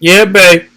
Yeah, babe.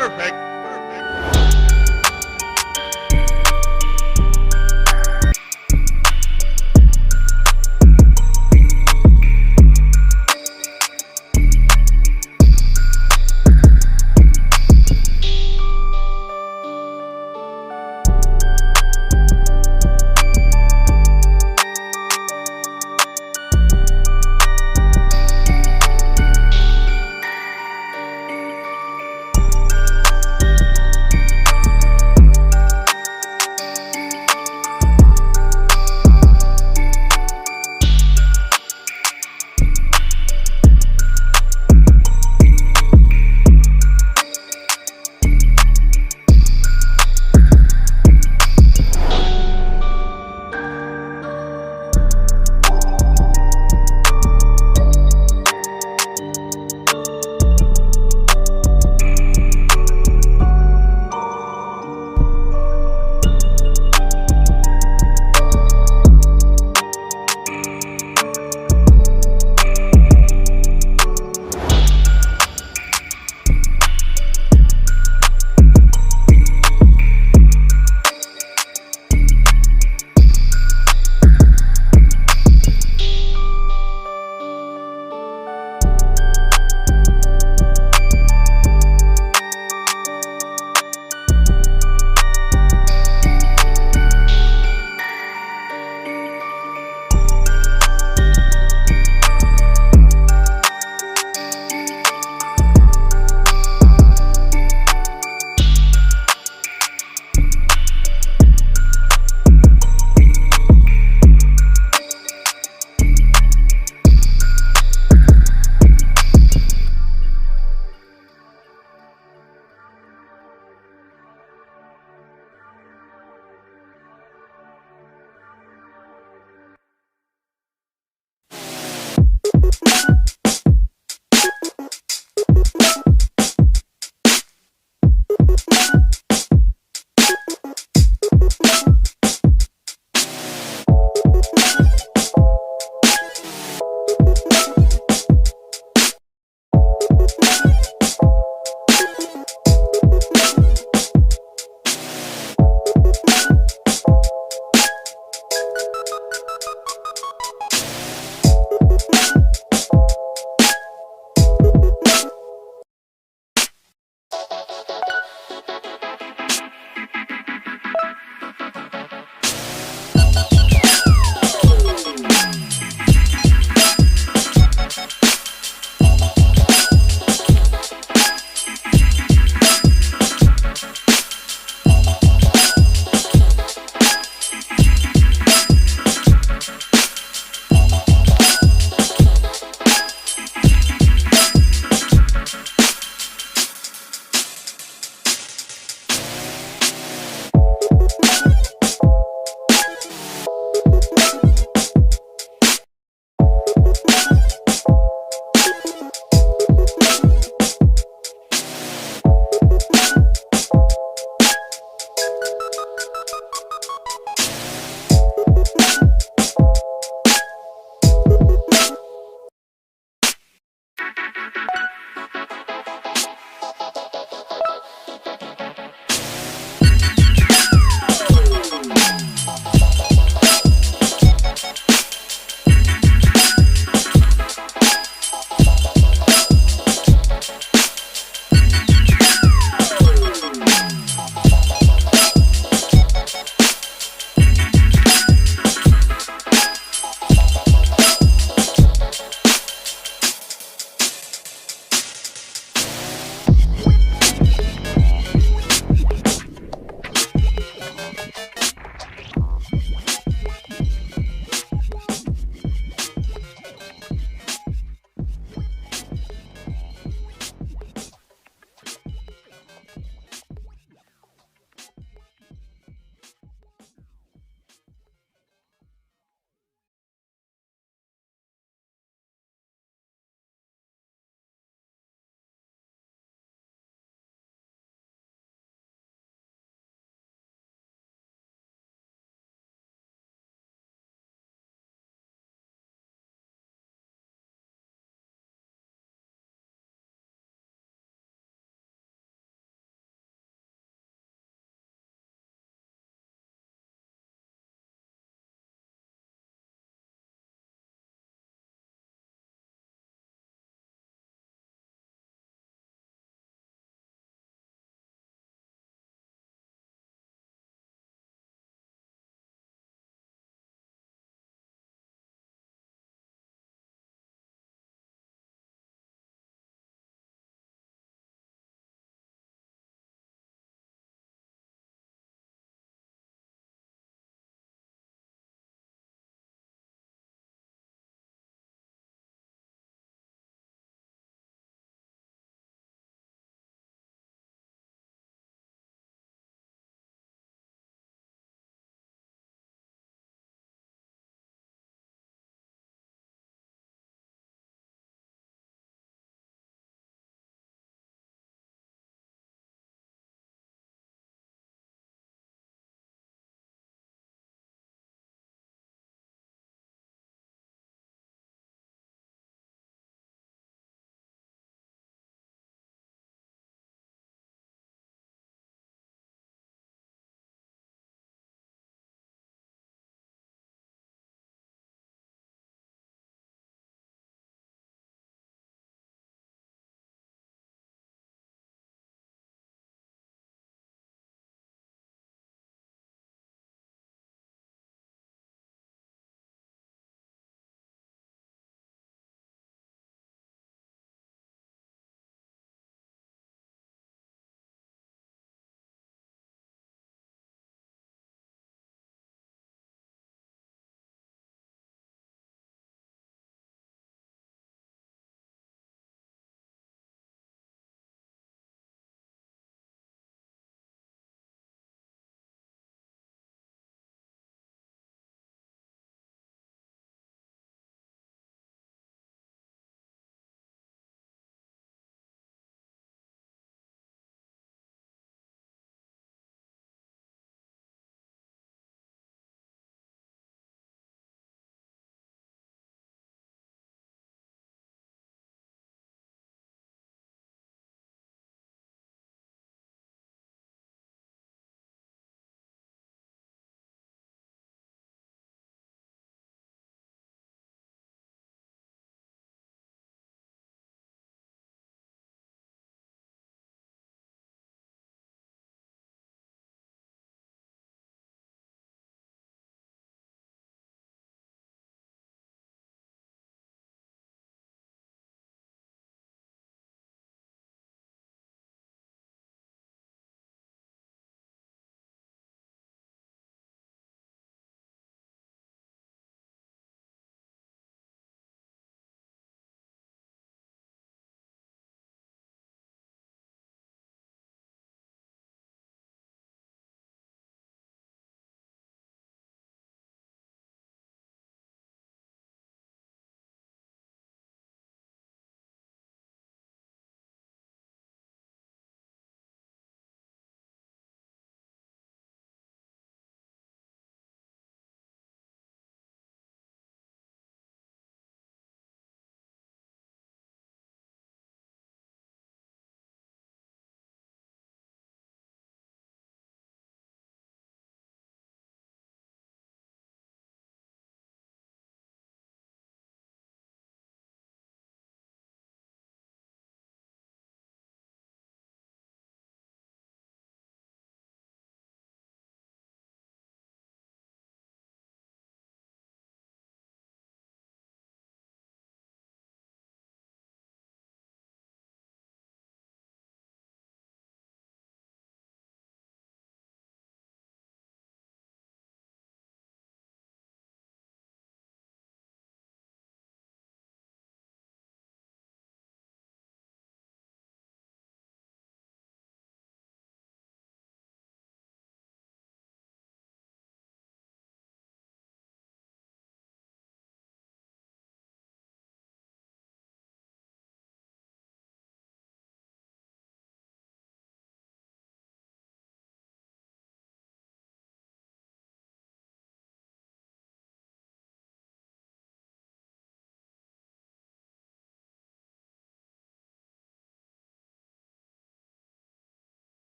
Perfect.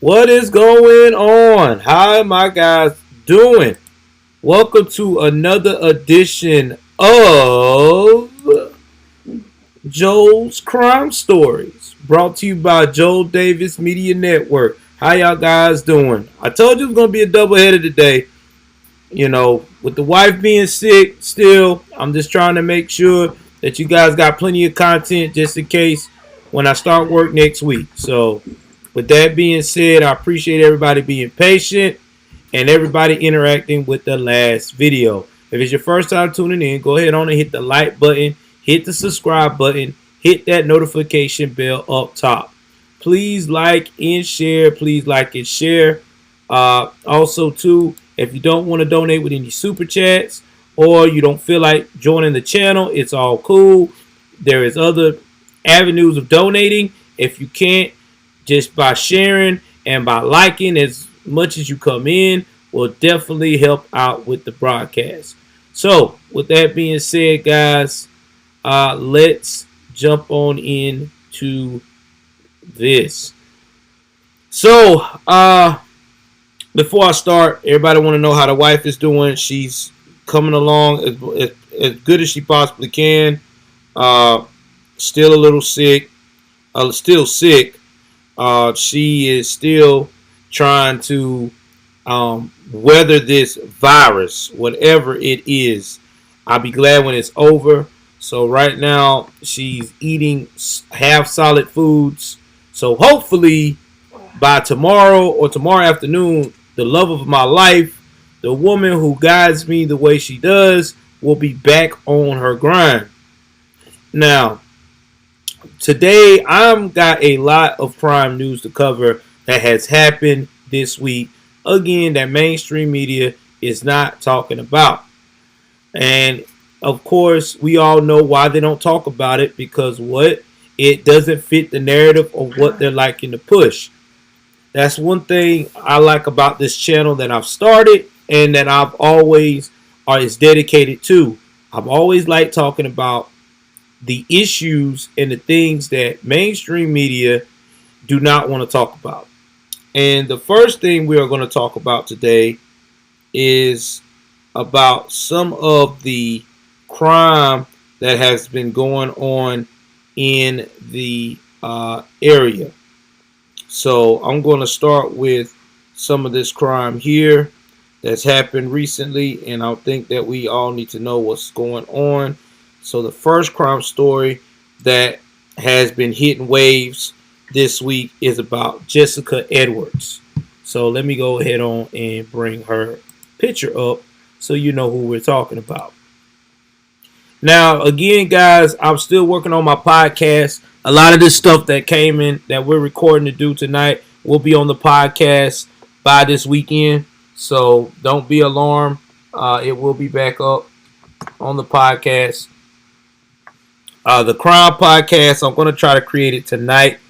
What is going on? How am I guys doing? Welcome to another edition of Joel's Crime Stories, brought to you by Joel Davis Media Network. How y'all guys doing? I told you it was gonna be a doubleheader today. With the wife being sick, still, I'm just trying to make sure that you guys got plenty of content just in case when I start work next week. So, with that being said, I appreciate everybody being patient and everybody interacting with the last video. If it's your first time tuning in, go ahead on and hit the like button, hit the subscribe button, hit that notification bell up top. Please like and share. Please like and share. Also, too, if you don't want to donate with any super chats or you don't feel like joining the channel, it's all cool. There is other avenues of donating. If you can't, just by sharing and by liking as much as you come in will definitely help out with the broadcast. So, with that being said, guys, let's jump on into this. So, before I start, everybody want to know how the wife is doing. She's coming along as good as she possibly can. Still a little sick. Still sick. She is still trying to weather this virus, whatever it is. I'll be glad when it's over. So right now she's eating half solid foods. So hopefully by tomorrow or tomorrow afternoon, the love of my life, the woman who guides me the way she does, will be back on her grind. Now, today I've got a lot of crime news to cover that has happened this week. Again, that mainstream media is not talking about. And of course, we all know why they don't talk about it, because what? It doesn't fit the narrative of what they're liking to push. That's one thing I like about this channel that I've started and that I've always is dedicated to. I've always liked talking about the issues and the things that mainstream media do not want to talk about. And the first thing we are going to talk about today is about some of the crime that has been going on in the area. So I'm going to start with some of this crime here that's happened recently, and I think that we all need to know what's going on. So the first crime story that has been hitting waves this week is about Jessica Edwards. So let me go ahead on and bring her picture up so you know who we're talking about. Now, again, guys, I'm still working on my podcast. A lot of this stuff that came in that we're recording to do tonight will be on the podcast by this weekend. So don't be alarmed. It will be back up on the podcast. The crime podcast, I'm going to try to create it tonight.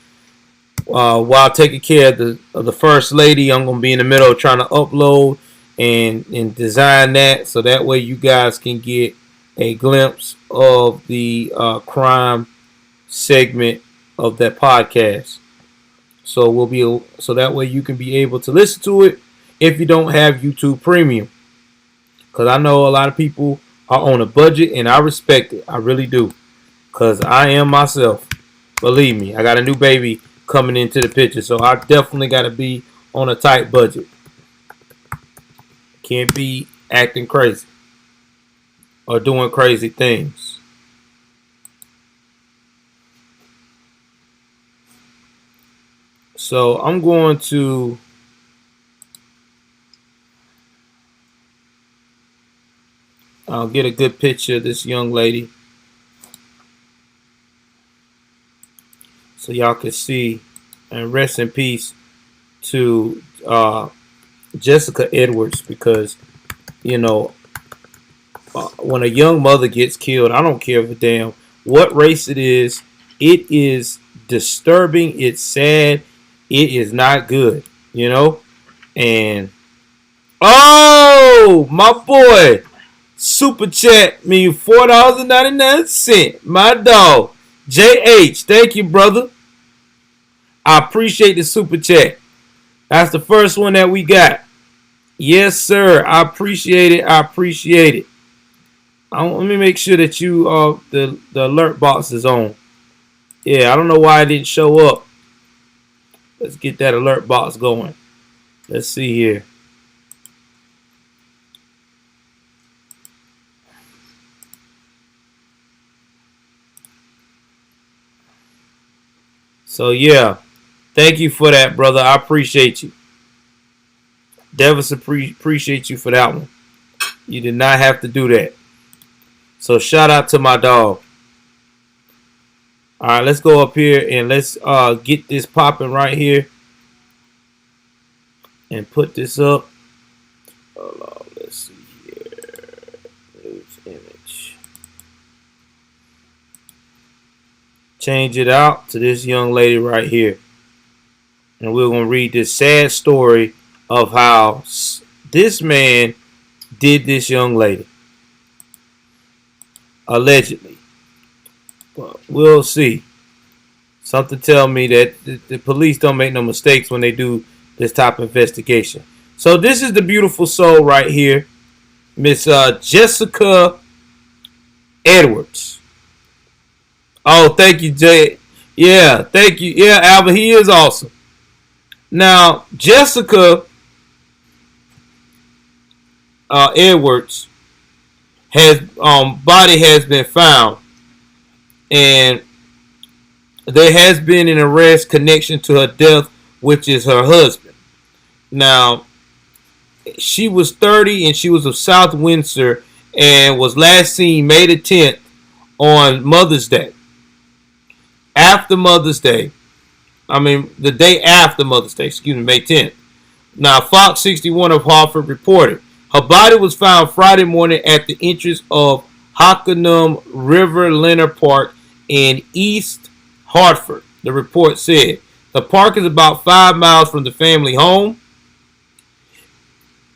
While taking care of the first lady, I'm going to be in the middle of trying to upload and design that, so that way you guys can get a glimpse of the crime segment of that podcast. So so that way you can be able to listen to it if you don't have YouTube Premium, because I know a lot of people are on a budget, and I respect it. I really do, because I am myself. Believe me, I got a new baby coming into the picture, so I definitely got to be on a tight budget. Can't be acting crazy or doing crazy things. So I'm going to get a good picture of this young lady so y'all can see. And rest in peace to Jessica Edwards, because when a young mother gets killed, I don't care if a damn what race it is disturbing, it's sad, it is not good, and oh, my boy, super chat me $4.99, my dog JH, thank you, brother. I appreciate the super chat. That's the first one that we got. Yes, sir. I appreciate it. I appreciate it. Let me make sure that you the alert box is on. Yeah, I don't know why it didn't show up. Let's get that alert box going. Let's see here. So yeah, thank you for that, brother. I appreciate you. Devis appreciate you for that one. You did not have to do that. So shout out to my dog. All right, let's go up here and let's get this popping right here and put this up. Hold on, let's see here. News image. Change it out to this young lady right here. And we're going to read this sad story of how this man did this young lady. Allegedly. But we'll see. Something tell me that the police don't make no mistakes when they do this type of investigation. So this is the beautiful soul right here. Miss Jessica Edwards. Oh, thank you, Jay. Yeah, thank you. Yeah, Albert, he is awesome. Now, Jessica Edwards has body has been found, and there has been an arrest connection to her death, which is her husband. Now, she was 30 and she was of South Windsor and was last seen May the 10th on Mother's Day. After Mother's Day, the day after Mother's Day, May 10th. Now, Fox 61 of Hartford reported her body was found Friday morning at the entrance of Hockanum River Leonard Park in East Hartford. The report said the park is about 5 miles from the family home.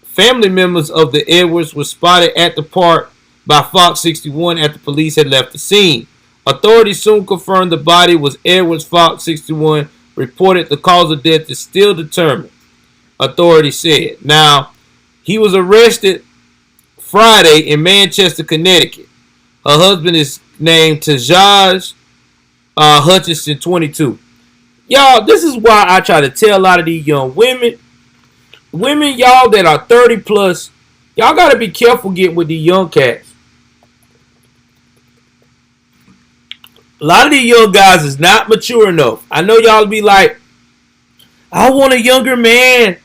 Family members of the Edwards were spotted at the park by Fox 61 after police had left the scene. Authorities soon confirmed the body was Edwards. Fox 61 reported the cause of death is still determined, authorities said. Now, he was arrested Friday in Manchester, Connecticut. Her husband is named Tajaj Hutchinson, 22. Y'all, this is why I try to tell a lot of these young women, y'all that are 30 plus, y'all got to be careful getting with these young cats. A lot of these young guys is not mature enough. I know y'all be like, I want a younger man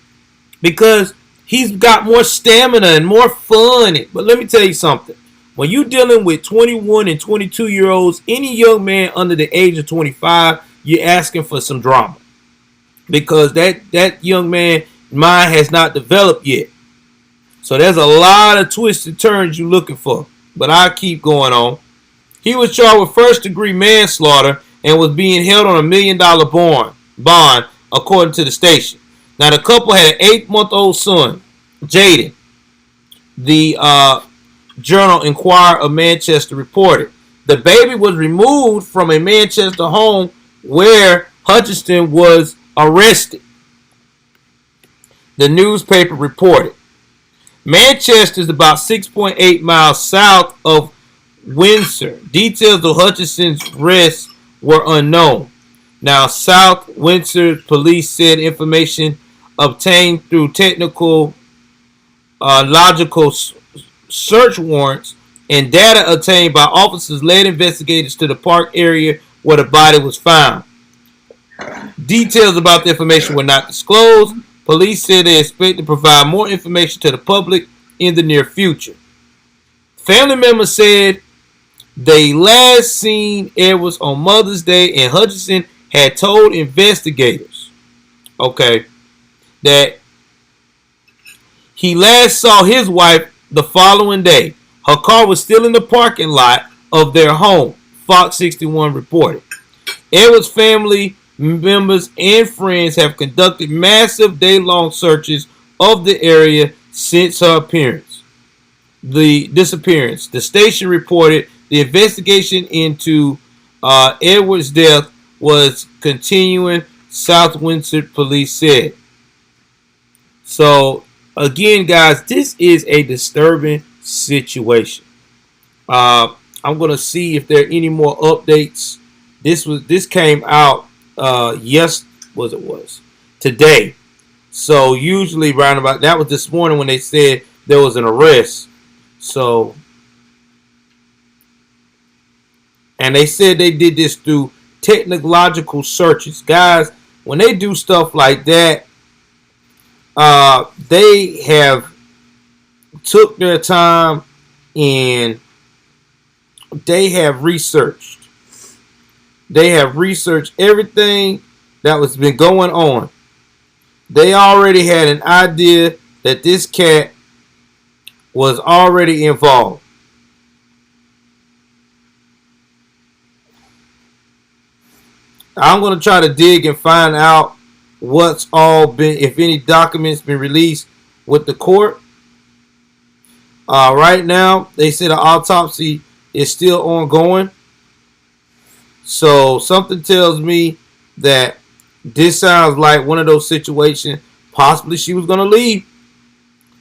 because he's got more stamina and more fun. But let me tell you something. When you're dealing with 21 and 22-year-olds, any young man under the age of 25, you're asking for some drama. Because that young man mind has not developed yet. So there's a lot of twists and turns you're looking for. But I'll keep going on. He was charged with first-degree manslaughter and was being held on $1 million bond, according to the station. Now, the couple had an 8-month-old son, Jaden. The Journal Inquirer of Manchester reported. The baby was removed from a Manchester home where Hutchinson was arrested. The newspaper reported. Manchester is about 6.8 miles south of Windsor. Details of Hutchinson's arrest were unknown. Now, South Windsor police said information obtained through technical logical search warrants and data obtained by officers led investigators to the park area where the body was found. Details about the information were not disclosed. Police said they expect to provide more information to the public in the near future. Family members said they last seen Edwards on Mother's Day, and Hutchinson had told investigators, that he last saw his wife the following day. Her car was still in the parking lot of their home, Fox 61 reported. Edwards' family members and friends have conducted massive day-long searches of the area since her disappearance. The station reported the investigation into Edwards' death was continuing, South Windsor police said. So again, guys, this is a disturbing situation. I'm gonna see if there are any more updates. This came out was today. So usually round about that was this morning when they said there was an arrest. So and they said they did this through technological searches, guys. When they do stuff like that, they have took their time and they have researched. They have researched everything that was been going on. They already had an idea that this cat was already involved. I'm going to try to dig and find out what's all been, if any documents been released with the court. Right now, they say the autopsy is still ongoing. So something tells me that this sounds like one of those situations. Possibly she was going to leave.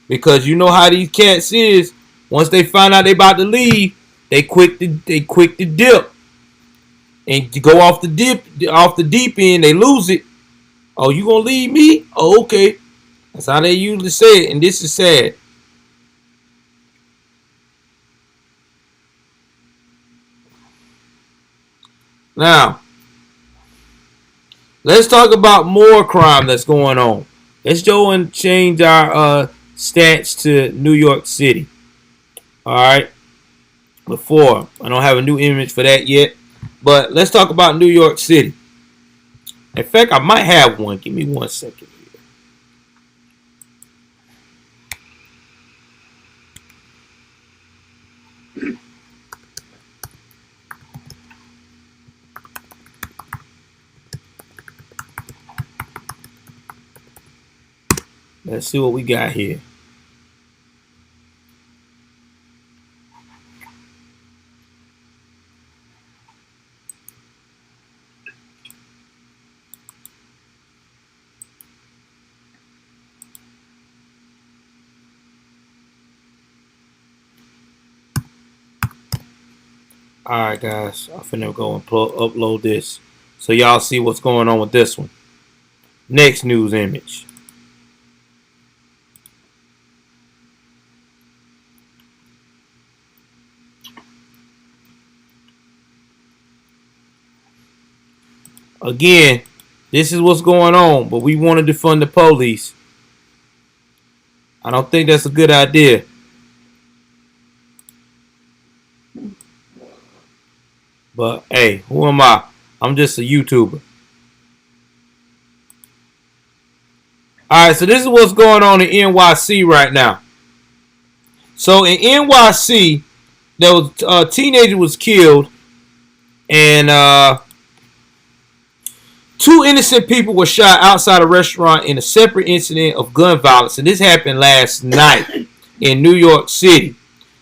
Because you know how these cats is. Once they find out they about to leave, they quick to dip. And to go off the deep end, they lose it. Oh, you gonna leave me? Oh, okay. That's how they usually say it, and this is sad. Now, let's talk about more crime that's going on. Let's go and change our stats to New York City. All right. Before, I don't have a new image for that yet, but let's talk about New York City. In fact, I might have one. Give me 1 second here. Let's see what we got here. Alright guys, I'm finna go and upload this so y'all see what's going on with this one. Next news image. Again, this is what's going on, but we want to defund the police. I don't think that's a good idea. But hey, who am I? I'm just a YouTuber. Alright, so this is what's going on in NYC right now. So in NYC, there was a teenager was killed, and 2 innocent people were shot outside a restaurant in a separate incident of gun violence, and this happened last night in New York City.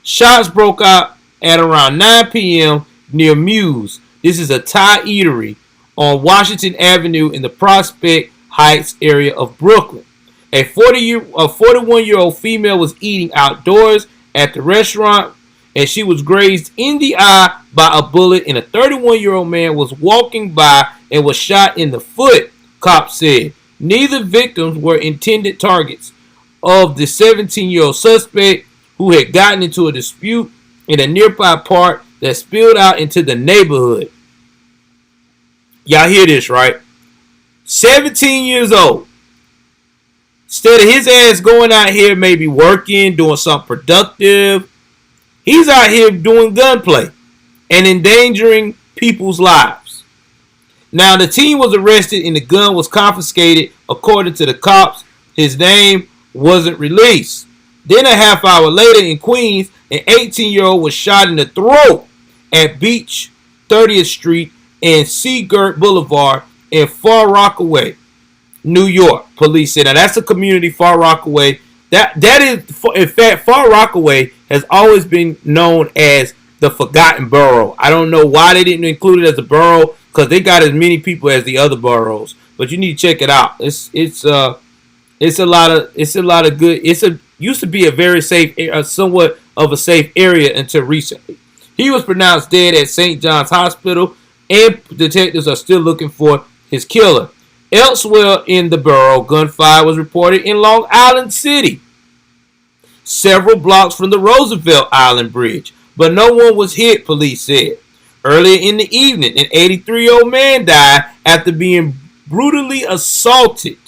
Shots broke out at around 9 p.m. near Muse. This is a Thai eatery on Washington Avenue in the Prospect Heights area of Brooklyn. A 41-year-old female was eating outdoors at the restaurant, and she was grazed in the eye by a bullet, and a 31-year-old man was walking by and was shot in the foot, cops said. Neither victims were intended targets of the 17-year-old suspect, who had gotten into a dispute in a nearby park that spilled out into the neighborhood. Y'all hear this, right? 17 years old. Instead of his ass going out here maybe working, doing something productive, he's out here doing gunplay and endangering people's lives. Now, the teen was arrested and the gun was confiscated. According to the cops, his name wasn't released. Then a half hour later in Queens, an 18-year-old was shot in the throat at Beach 30th Street and Seagirt Boulevard in Far Rockaway, New York. Police said, now that's a community, Far Rockaway. That is, in fact, Far Rockaway has always been known as the Forgotten Borough. I don't know why they didn't include it as a borough, because they got as many people as the other boroughs. But you need to check it out. It's It's a lot of good. It's a used to be a very safe, somewhat of a safe area until recently. He was pronounced dead at St. John's Hospital, and detectives are still looking for his killer. Elsewhere in the borough, gunfire was reported in Long Island City, several blocks from the Roosevelt Island Bridge, but no one was hit, police said. Earlier in the evening, an 83-year-old man died after being brutally assaulted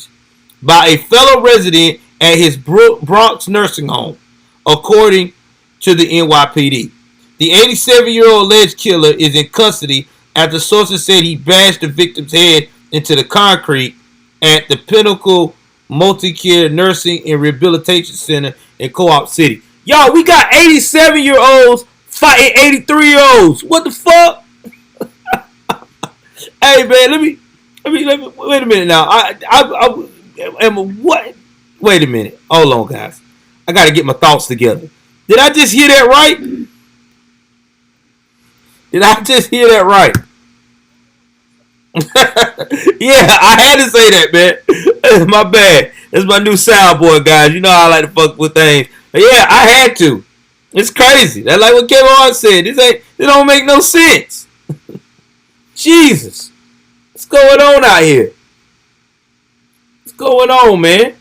by a fellow resident at his Bronx nursing home, according to the NYPD. The 87-year-old alleged killer is in custody after sources said he bashed the victim's head into the concrete at the Pinnacle Multicare Nursing and Rehabilitation Center in Co-op City. Y'all, we got 87-year-olds fighting 83-year-olds. What the fuck? Hey man, let me wait a minute now. I am what? Wait a minute. Hold on, guys. I gotta get my thoughts together. Did I just hear that right? Did I just hear that right? Yeah, I had to say that, man. My bad. That's my new soundboard, guys. You know how I like to fuck with things. But yeah, I had to. It's crazy. That's like what Kevin Hart said. It don't make no sense. Jesus. What's going on out here? What's going on, man?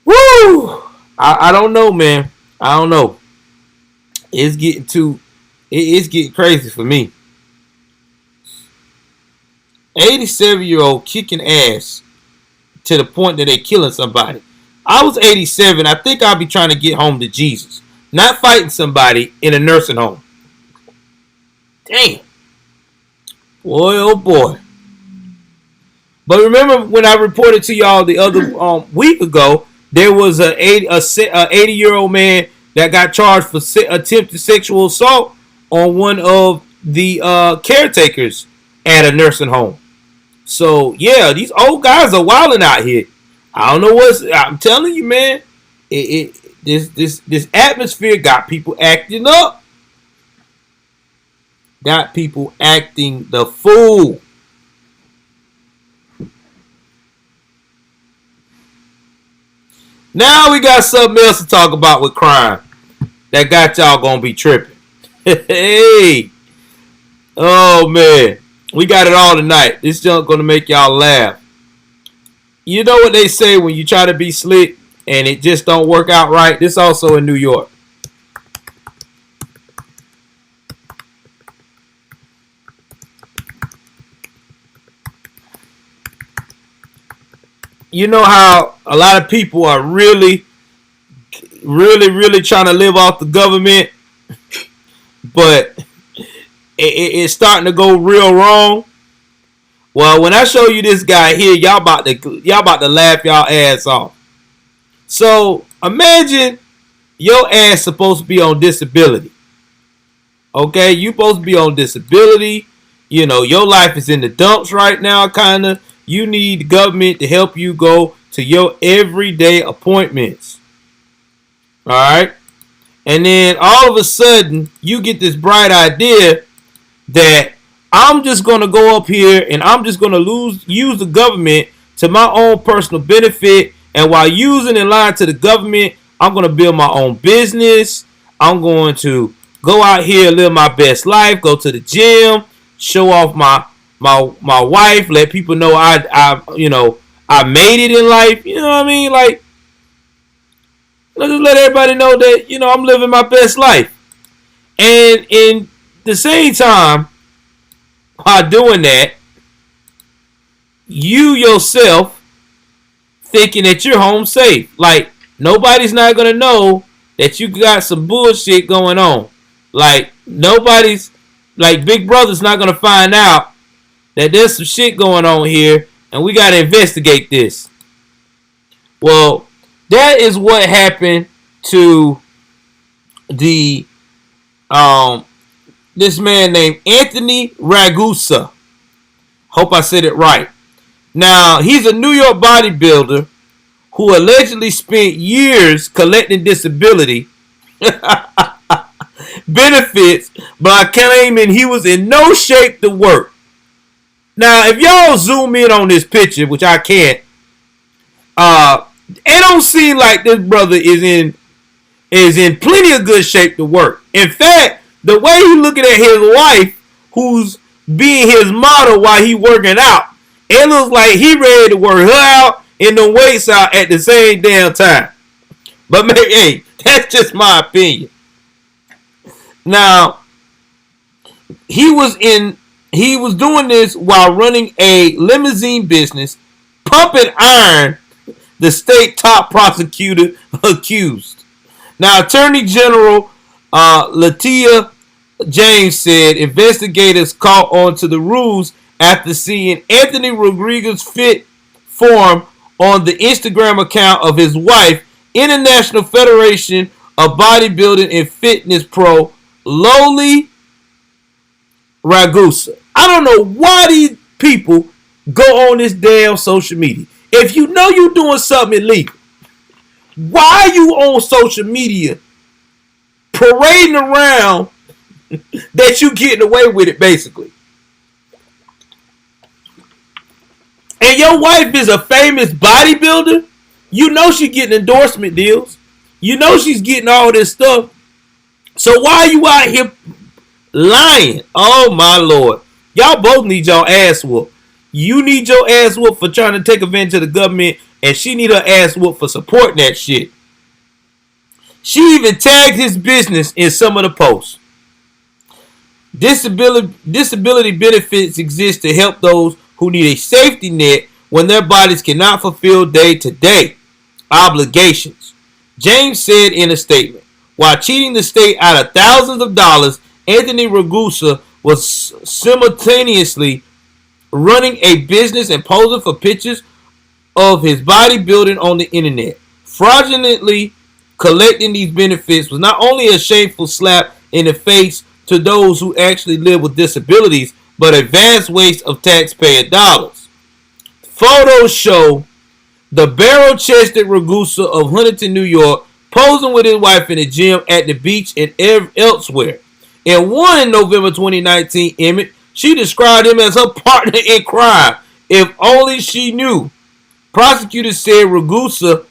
Woo! I don't know, man. I don't know. It's getting crazy for me. 87-year-old kicking ass to the point that they killing somebody. I was 87. I think I'll be trying to get home to Jesus, not fighting somebody in a nursing home. Damn. Boy, oh boy. But remember when I reported to y'all the other week ago, there was a 80-year-old man that got charged for attempted sexual assault on one of the caretakers at a nursing home. So yeah, these old guys are wilding out here. I don't know what's. I'm telling you, man. This atmosphere got people acting up. Got people acting the fool. Now we got something else to talk about with crime that got y'all gonna be tripping. Hey, oh man, we got it all tonight. This junk gonna make y'all laugh. You know what they say when you try to be slick and it just don't work out right? This also in New York. You know how a lot of people are really trying to live off the government, but it's starting to go real wrong. Well, when I show you this guy here, y'all about to laugh y'all ass off. So imagine your ass supposed to be on disability. Okay, you supposed to be on disability. You know, your life is in the dumps right now, kind of. You need the government to help you go to your everyday appointments. All right? And then all of a sudden, you get this bright idea that I'm just going to go up here and I'm just going to use the government to my own personal benefit. And while using and lying to the government, I'm going to build my own business. I'm going to go out here, live my best life, go to the gym, show off my wife, let people know I made it in life. You know what I mean? Like, just let everybody know that, I'm living my best life. And in the same time, while doing that, you yourself thinking that you're home safe. Like, nobody's not going to know that you got some bullshit going on. Like, Big Brother's not going to find out that there's some shit going on here, and we got to investigate this. Well, that is what happened to the this man named Anthony Ragusa. Hope I said it right. Now, he's a New York bodybuilder who allegedly spent years collecting disability benefits by claiming he was in no shape to work. Now, if y'all zoom in on this picture, which I can't, It don't seem like this brother is in plenty of good shape to work. In fact, the way he looking at his wife, who's being his model while he working out, it looks like he ready to work her out and the weights out at the same damn time. But maybe, hey, that's just my opinion. Now, he was doing this while running a limousine business, pumping iron, the state top prosecutor accused. Now, Attorney General Latia James said investigators caught on to the rules after seeing Anthony Rodriguez fit form on the Instagram account of his wife, International Federation of Bodybuilding and Fitness Pro Loli Ragusa. I don't know why these people go on this damn social media. If you know you're doing something illegal, why are you on social media parading around that you getting away with it, basically? And your wife is a famous bodybuilder. You know she's getting endorsement deals. You know she's getting all this stuff. So why are you out here lying? Oh my Lord. Y'all both need your ass whooped. You need your ass whooped for trying to take advantage of the government, and she need her ass whooped for supporting that shit. She even tagged his business in some of the posts. Disability benefits exist to help those who need a safety net when their bodies cannot fulfill day-to-day obligations, James said in a statement. While cheating the state out of thousands of dollars, Anthony Ragusa was simultaneously running a business and posing for pictures of his bodybuilding on the internet. Fraudulently collecting these benefits was not only a shameful slap in the face to those who actually live with disabilities, but a vast waste of taxpayer dollars. Photos show the barrel-chested Ragusa of Huntington, New York, posing with his wife in the gym, at the beach, and elsewhere. In one in November 2019 image, she described him as her partner in crime. If only she knew. Prosecutors said Ragusa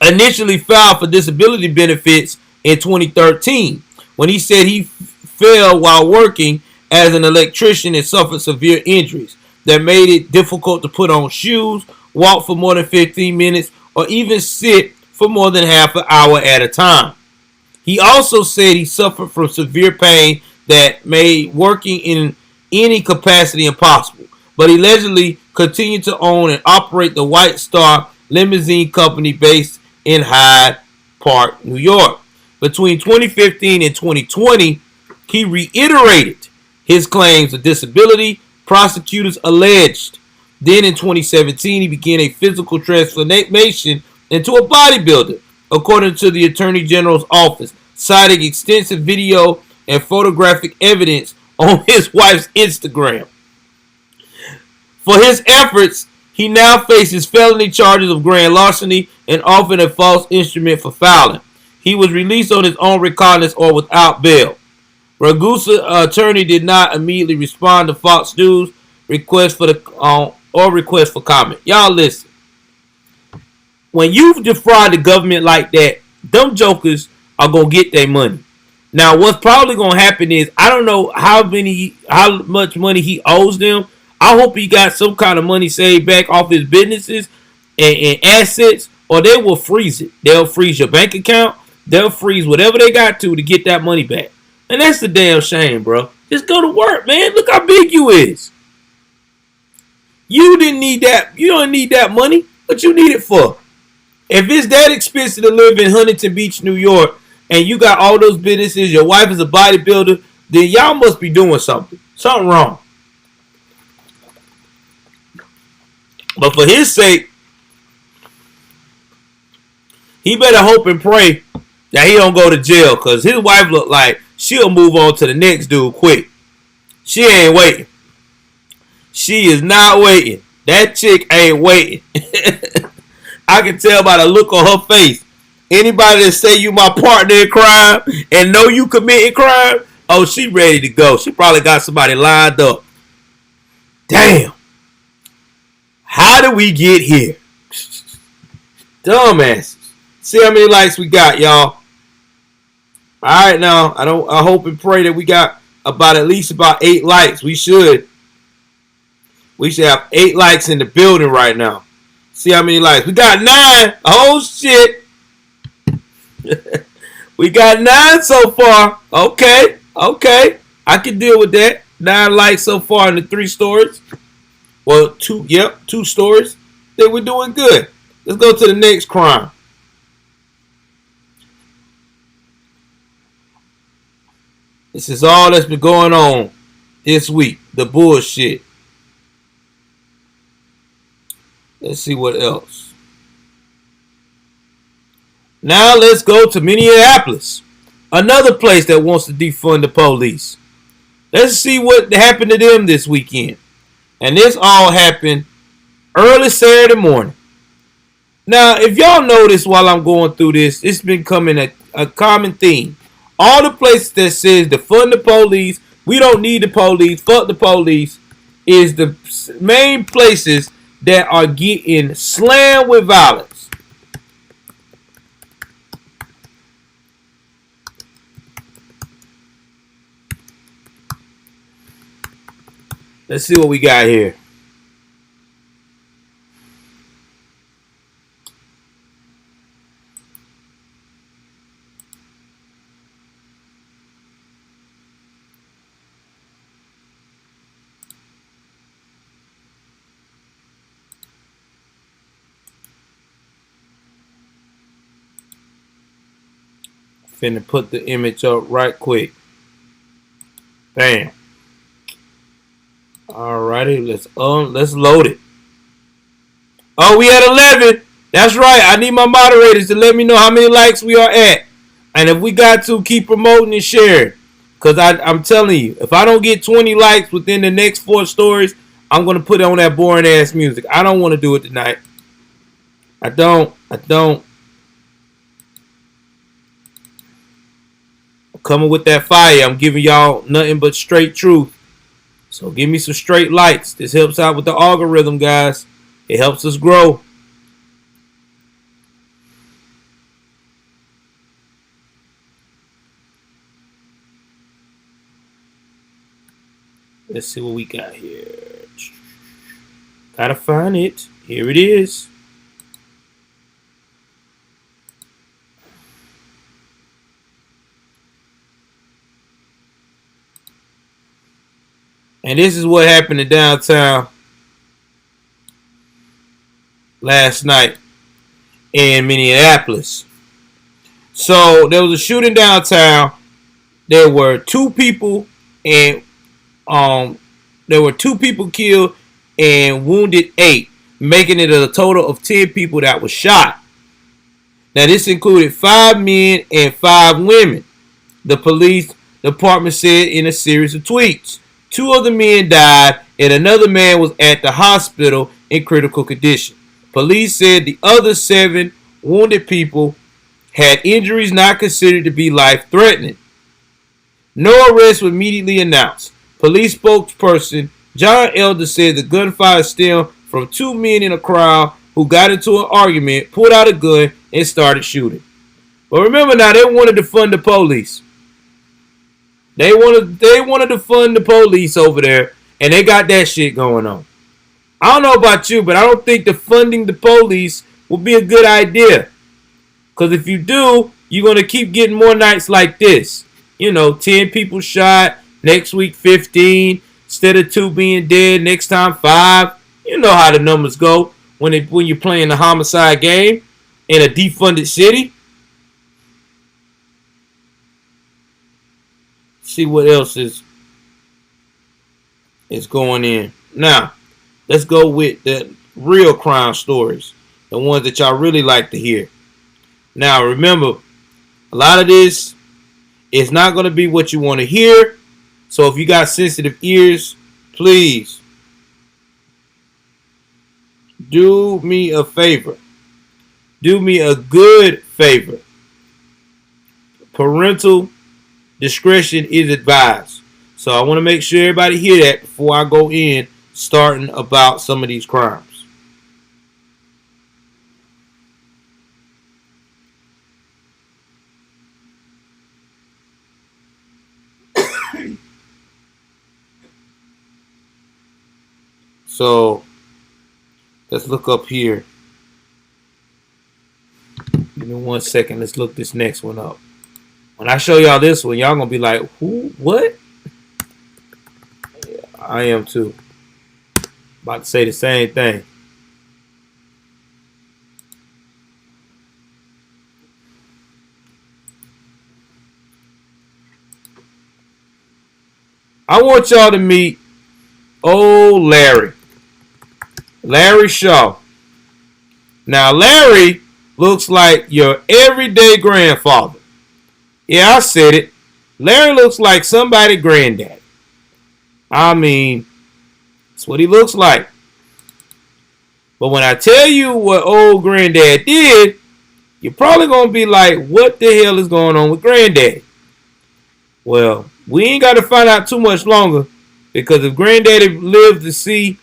initially filed for disability benefits in 2013 when he said he fell while working as an electrician and suffered severe injuries that made it difficult to put on shoes, walk for more than 15 minutes, or even sit for more than half an hour at a time. He also said he suffered from severe pain that made working in any capacity impossible, but he allegedly continued to own and operate the White Star limousine company based in Hyde Park, New York. Between 2015 and 2020, he reiterated his claims of disability, prosecutors alleged. Then in 2017, he began a physical transformation into a bodybuilder, according to the Attorney General's office, citing extensive video and photographic evidence on his wife's Instagram. For his efforts, he now faces felony charges of grand larceny and offering a false instrument for fouling. He was released on his own recognizance or without bail. Ragusa's attorney did not immediately respond to Fox News request for comment. Y'all listen. When you defraud the government like that, them jokers are gonna get their money. Now, what's probably gonna happen is, I don't know how much money he owes them. I hope he got some kind of money saved back off his businesses and assets, or they will freeze it. They'll freeze your bank account. They'll freeze whatever they got to get that money back. And that's the damn shame, bro. Just go to work, man. Look how big you is. You didn't need that. You don't need that money. What you need it for? If it's that expensive to live in Huntington Beach, New York, and you got all those businesses, your wife is a bodybuilder, then y'all must be doing something. Something wrong. But for his sake, he better hope and pray that he don't go to jail, because his wife look like she'll move on to the next dude quick. She ain't waiting. She is not waiting. That chick ain't waiting. I can tell by the look on her face. Anybody that say you my partner in crime and know you committing crime, oh, she ready to go. She probably got somebody lined up. Damn. How did we get here? Dumbasses. See how many likes we got, y'all. Alright now. I hope and pray that we got at least 8 likes. We should have 8 likes in the building right now. See how many likes. We got 9. Oh shit. We got 9 so far. Okay. I can deal with that. 9 likes so far in the 3 stories. Well, 2 stories. Then we're doing good. Let's go to the next crime. This is all that's been going on this week. The bullshit. Let's see what else. Now let's go to Minneapolis. Another place that wants to defund the police. Let's see what happened to them this weekend. And this all happened early Saturday morning. Now, if y'all notice while I'm going through this, it's been becoming a common theme. All the places that says defund the police, we don't need the police, fuck the police, is the main places that are getting slammed with violence. Let's see what we got here. Finna put the image up right quick. Bam. Alrighty, let's load it. Oh, we at 11. That's right. I need my moderators to let me know how many likes we are at. And if we got to, keep promoting and sharing. Because I'm telling you, if I don't get 20 likes within the next 4 stories, I'm going to put on that boring ass music. I don't want to do it tonight. I don't. I'm coming with that fire. I'm giving y'all nothing but straight truth. So give me some straight likes. This helps out with the algorithm, guys. It helps us grow. Let's see what we got here. Gotta find it. Here it is. And this is what happened in downtown last night in Minneapolis. So there was a shooting downtown. There were 2 people and there were 2 people killed and wounded 8, making it a total of 10 people that were shot. Now this included 5 men and 5 women. The police department said in a series of tweets. 2 of the men died and another man was at the hospital in critical condition. Police said the other 7 wounded people had injuries not considered to be life-threatening. No arrest was immediately announced. Police spokesperson John Elder said the gunfire stemmed from 2 men in a crowd who got into an argument, pulled out a gun, and started shooting. But remember now, they wanted to fund the police. They wanted to fund the police over there, and they got that shit going on. I don't know about you, but I don't think funding the police would be a good idea. Because if you do, you're going to keep getting more nights like this. 10 people shot, next week 15, instead of 2 being dead, next time 5. You know how the numbers go when you're playing the homicide game in a defunded city. See what else is going in. Now, let's go with the real crime stories, the ones that y'all really like to hear. Now, remember, a lot of this is not going to be what you want to hear. So if you got sensitive ears, please do me a favor. Do me a good favor. Parental discretion is advised. So I want to make sure everybody hear that before I go in starting about some of these crimes. So let's look up here. Give me 1 second. Let's look this next one up. When I show y'all this one, y'all gonna be like, who? What? Yeah, I am too. About to say the same thing. I want y'all to meet old Larry. Larry Shaw. Now, Larry looks like your everyday grandfather. Yeah, I said it. Larry looks like somebody's granddad. I mean, that's what he looks like. But when I tell you what old granddad did, you're probably going to be like, what the hell is going on with granddad? Well, we ain't got to find out too much longer, because if granddaddy lived to see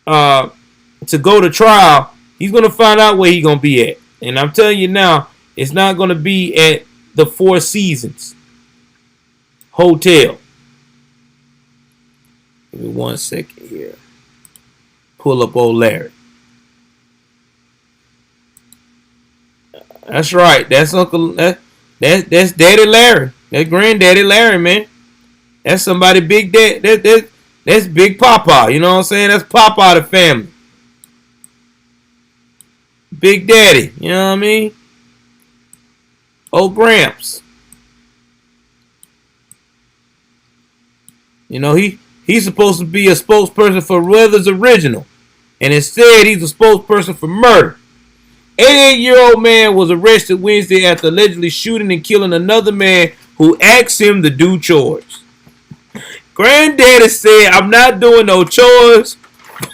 to go to trial, he's going to find out where he's going to be at. And I'm telling you now, it's not going to be at the Four Seasons Hotel. Give me 1 second here. Pull up old Larry. That's right. That's Uncle. That's Daddy Larry. That's Granddaddy Larry, man. That's somebody big dad. That's Big Papa. You know what I'm saying? That's Papa the family. Big Daddy. You know what I mean? Old Gramps. You know, he's supposed to be a spokesperson for Weathers Original. And instead, he's a spokesperson for murder. 88-year-old man was arrested Wednesday after allegedly shooting and killing another man who asked him to do chores. Granddaddy said, I'm not doing no chores.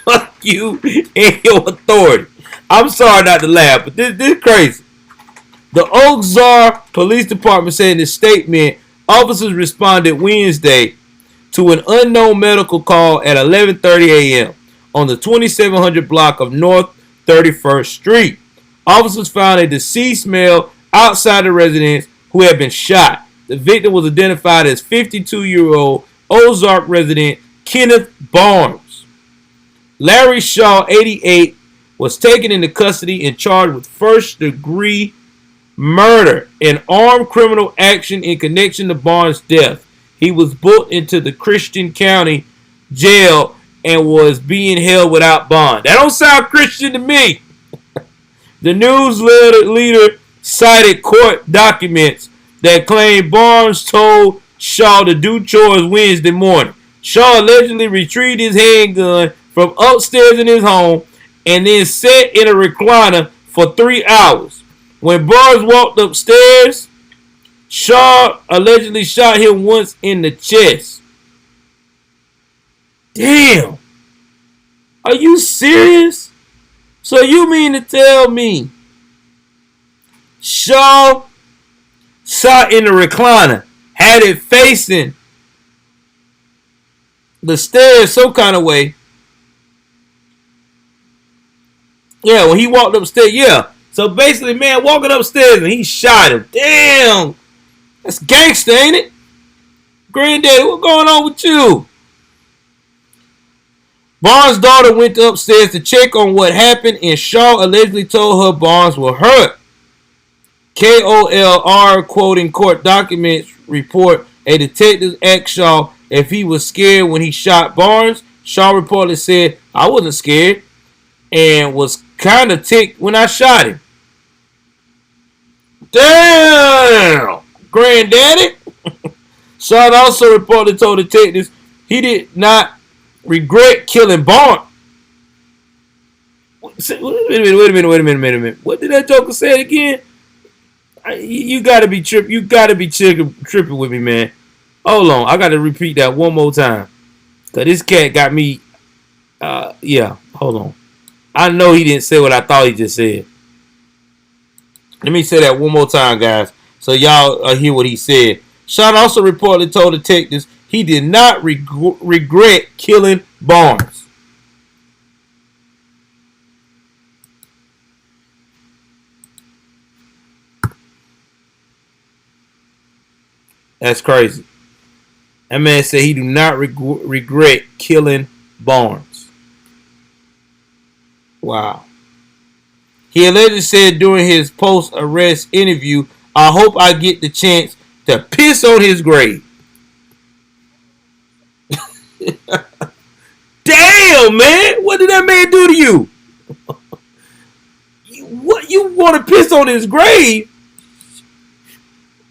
Fuck you and your authority. I'm sorry not to laugh, but this is crazy. The Oak Czar Police Department said in a statement, officers responded Wednesday to an unknown medical call at 11:30 a.m. on the 2700 block of North 31st Street. Officers found a deceased male outside the residence who had been shot. The victim was identified as 52-year-old Ozark resident Kenneth Barnes. Larry Shaw, 88, was taken into custody and charged with first-degree murder and armed criminal action in connection to Barnes' death. He was booked into the Christian County Jail and was being held without bond. That don't sound Christian to me. The news leader cited court documents that claimed Barnes told Shaw to do chores Wednesday morning. Shaw allegedly retrieved his handgun from upstairs in his home and then sat in a recliner for 3 hours. When Barnes walked upstairs, Shaw allegedly shot him once in the chest. Damn. Are you serious? So you mean to tell me Shaw sat in the recliner, had it facing the stairs some kind of way? Yeah, when he walked upstairs, yeah. So basically, man, walking upstairs and he shot him. Damn. That's gangster, ain't it? Granddaddy, what's going on with you? Barnes' daughter went upstairs to check on what happened, and Shaw allegedly told her Barnes was hurt. KOLR, quoting court documents, report a detective asked Shaw if he was scared when he shot Barnes. Shaw reportedly said, I wasn't scared and was kind of ticked when I shot him. Damn! Granddaddy? Shaw also reportedly told detectives he did not regret killing Barnes. Wait a minute. What did that joker say again? You gotta be tripping. You gotta be tripping with me, man. Hold on, I gotta repeat that one more time. Cause this cat got me. Yeah. Hold on. I know he didn't say what I thought he just said. Let me say that one more time, guys, so y'all hear what he said. Sean also reportedly told detectives he did not regret killing Barnes. That's crazy. That man said he do not regret killing Barnes. Wow. He allegedly said during his post-arrest interview, "I hope I get the chance to piss on his grave." Damn, man! What did that man do to you? What you want to piss on his grave?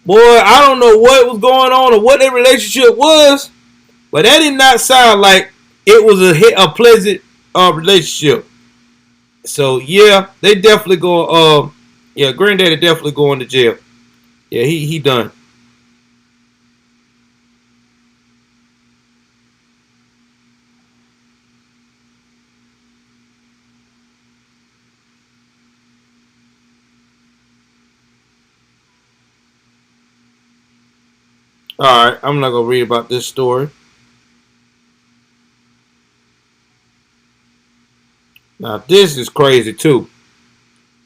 Boy, I don't know what was going on or what their relationship was, but that did not sound like it was a pleasant relationship. So yeah, they definitely go. Yeah, Granddaddy definitely going to jail. Yeah, he done. All right, I'm not gonna read about this story. Now this is crazy too,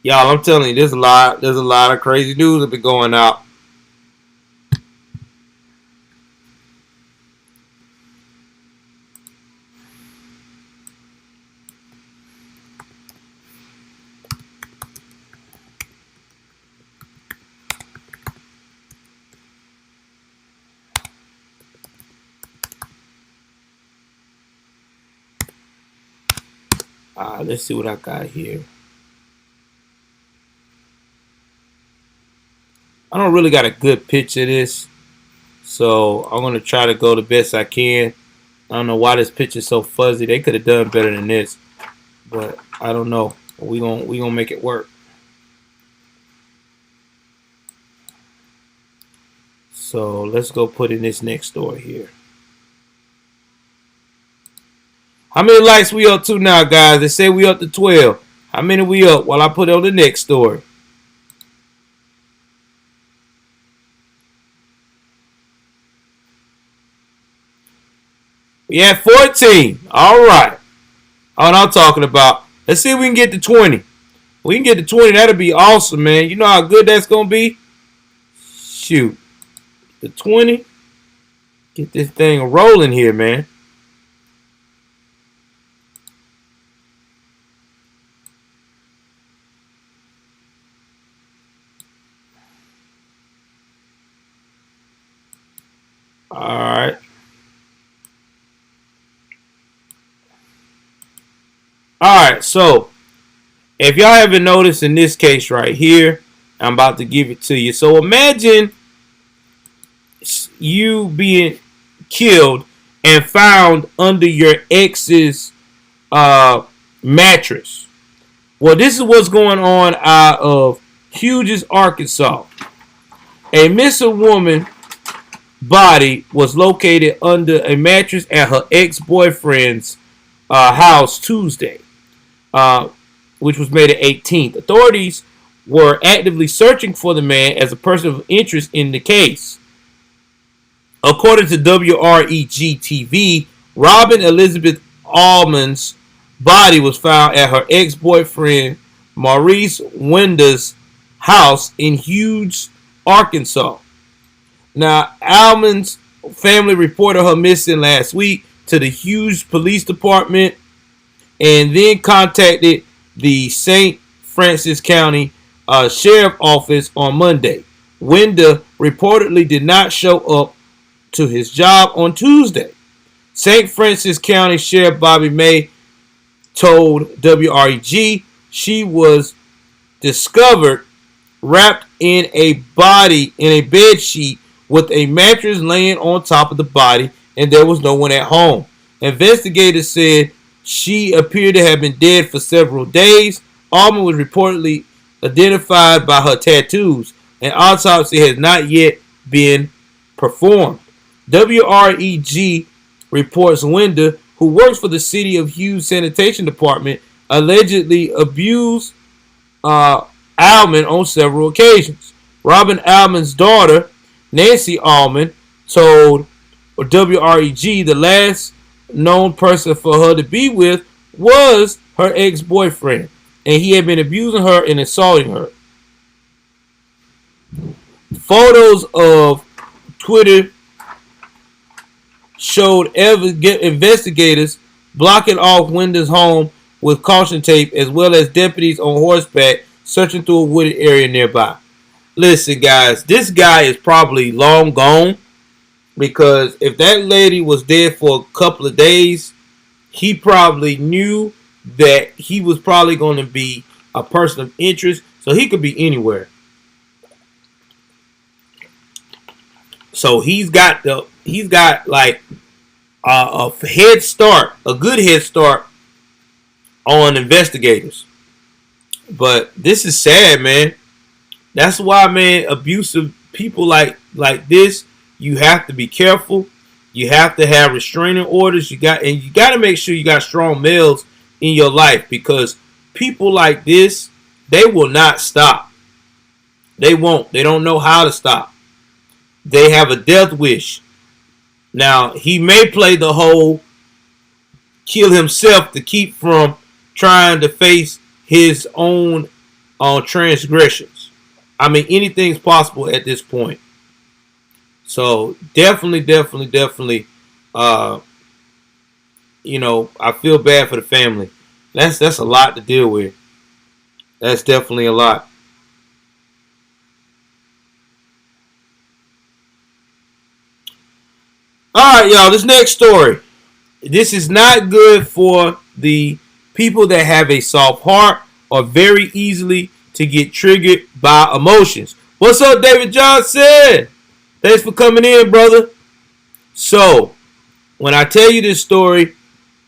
y'all. I'm telling you, there's a lot. There's a lot of crazy news that been going out. Let's see what I got here. I don't really got a good picture of this, so I'm gonna try to go the best I can. I don't know why this picture's so fuzzy. They could have done better than this, but I don't know. We gonna make it work. So let's go put in this next story here. How many likes we up to now, guys? They say we up to 12. How many we up while I put on the next story? We at 14. All right. What I'm talking about. Let's see if we can get to 20. We can get to 20. That'll be awesome, man. You know how good that's going to be? Shoot. The 20. Get this thing rolling here, man. All right. All right. So, if y'all haven't noticed in this case right here, I'm about to give it to you. So, imagine you being killed and found under your ex's mattress. Well, this is what's going on out of Hughes, Arkansas. A missing woman body was located under a mattress at her ex-boyfriend's house Tuesday, which was May the 18th. Authorities were actively searching for the man as a person of interest in the case. According to WREG TV, Robin Elizabeth Allman's body was found at her ex-boyfriend Maurice Winda's house in Hughes, Arkansas. Now, Allman's family reported her missing last week to the Hughes Police Department and then contacted the St. Francis County Sheriff Office on Monday. Winda reportedly did not show up to his job on Tuesday. St. Francis County Sheriff Bobby May told WREG she was discovered wrapped in a bed sheet with a mattress laying on top of the body, and there was no one at home. Investigators said she appeared to have been dead for several days. Allman was reportedly identified by her tattoos. An autopsy has not yet been performed. WREG reports Winda, who works for the City of Hughes Sanitation Department, allegedly abused Allman on several occasions. Robin Allman's daughter, Nancy Allman, told WREG the last known person for her to be with was her ex-boyfriend, and he had been abusing her and assaulting her. Photos of Twitter showed investigators blocking off Winda's home with caution tape, as well as deputies on horseback searching through a wooded area nearby. Listen, guys, this guy is probably long gone because if that lady was dead for a couple of days, he probably knew that he was probably going to be a person of interest, so he could be anywhere. So he's got like a head start, a good head start on investigators. But this is sad, man. That's why, man, abusive people like this, you have to be careful. You have to have restraining orders. You got to make sure you got strong males in your life, because people like this, they will not stop. They won't. They don't know how to stop. They have a death wish. Now, he may play the whole kill himself to keep from trying to face his own transgressions. I mean, anything's possible at this point. So definitely, I feel bad for the family. That's a lot to deal with. That's definitely a lot. All right, y'all. This next story. This is not good for the people that have a soft heart or very easily to get triggered by emotions. What's up, David Johnson? Thanks for coming in, brother. So, when I tell you this story,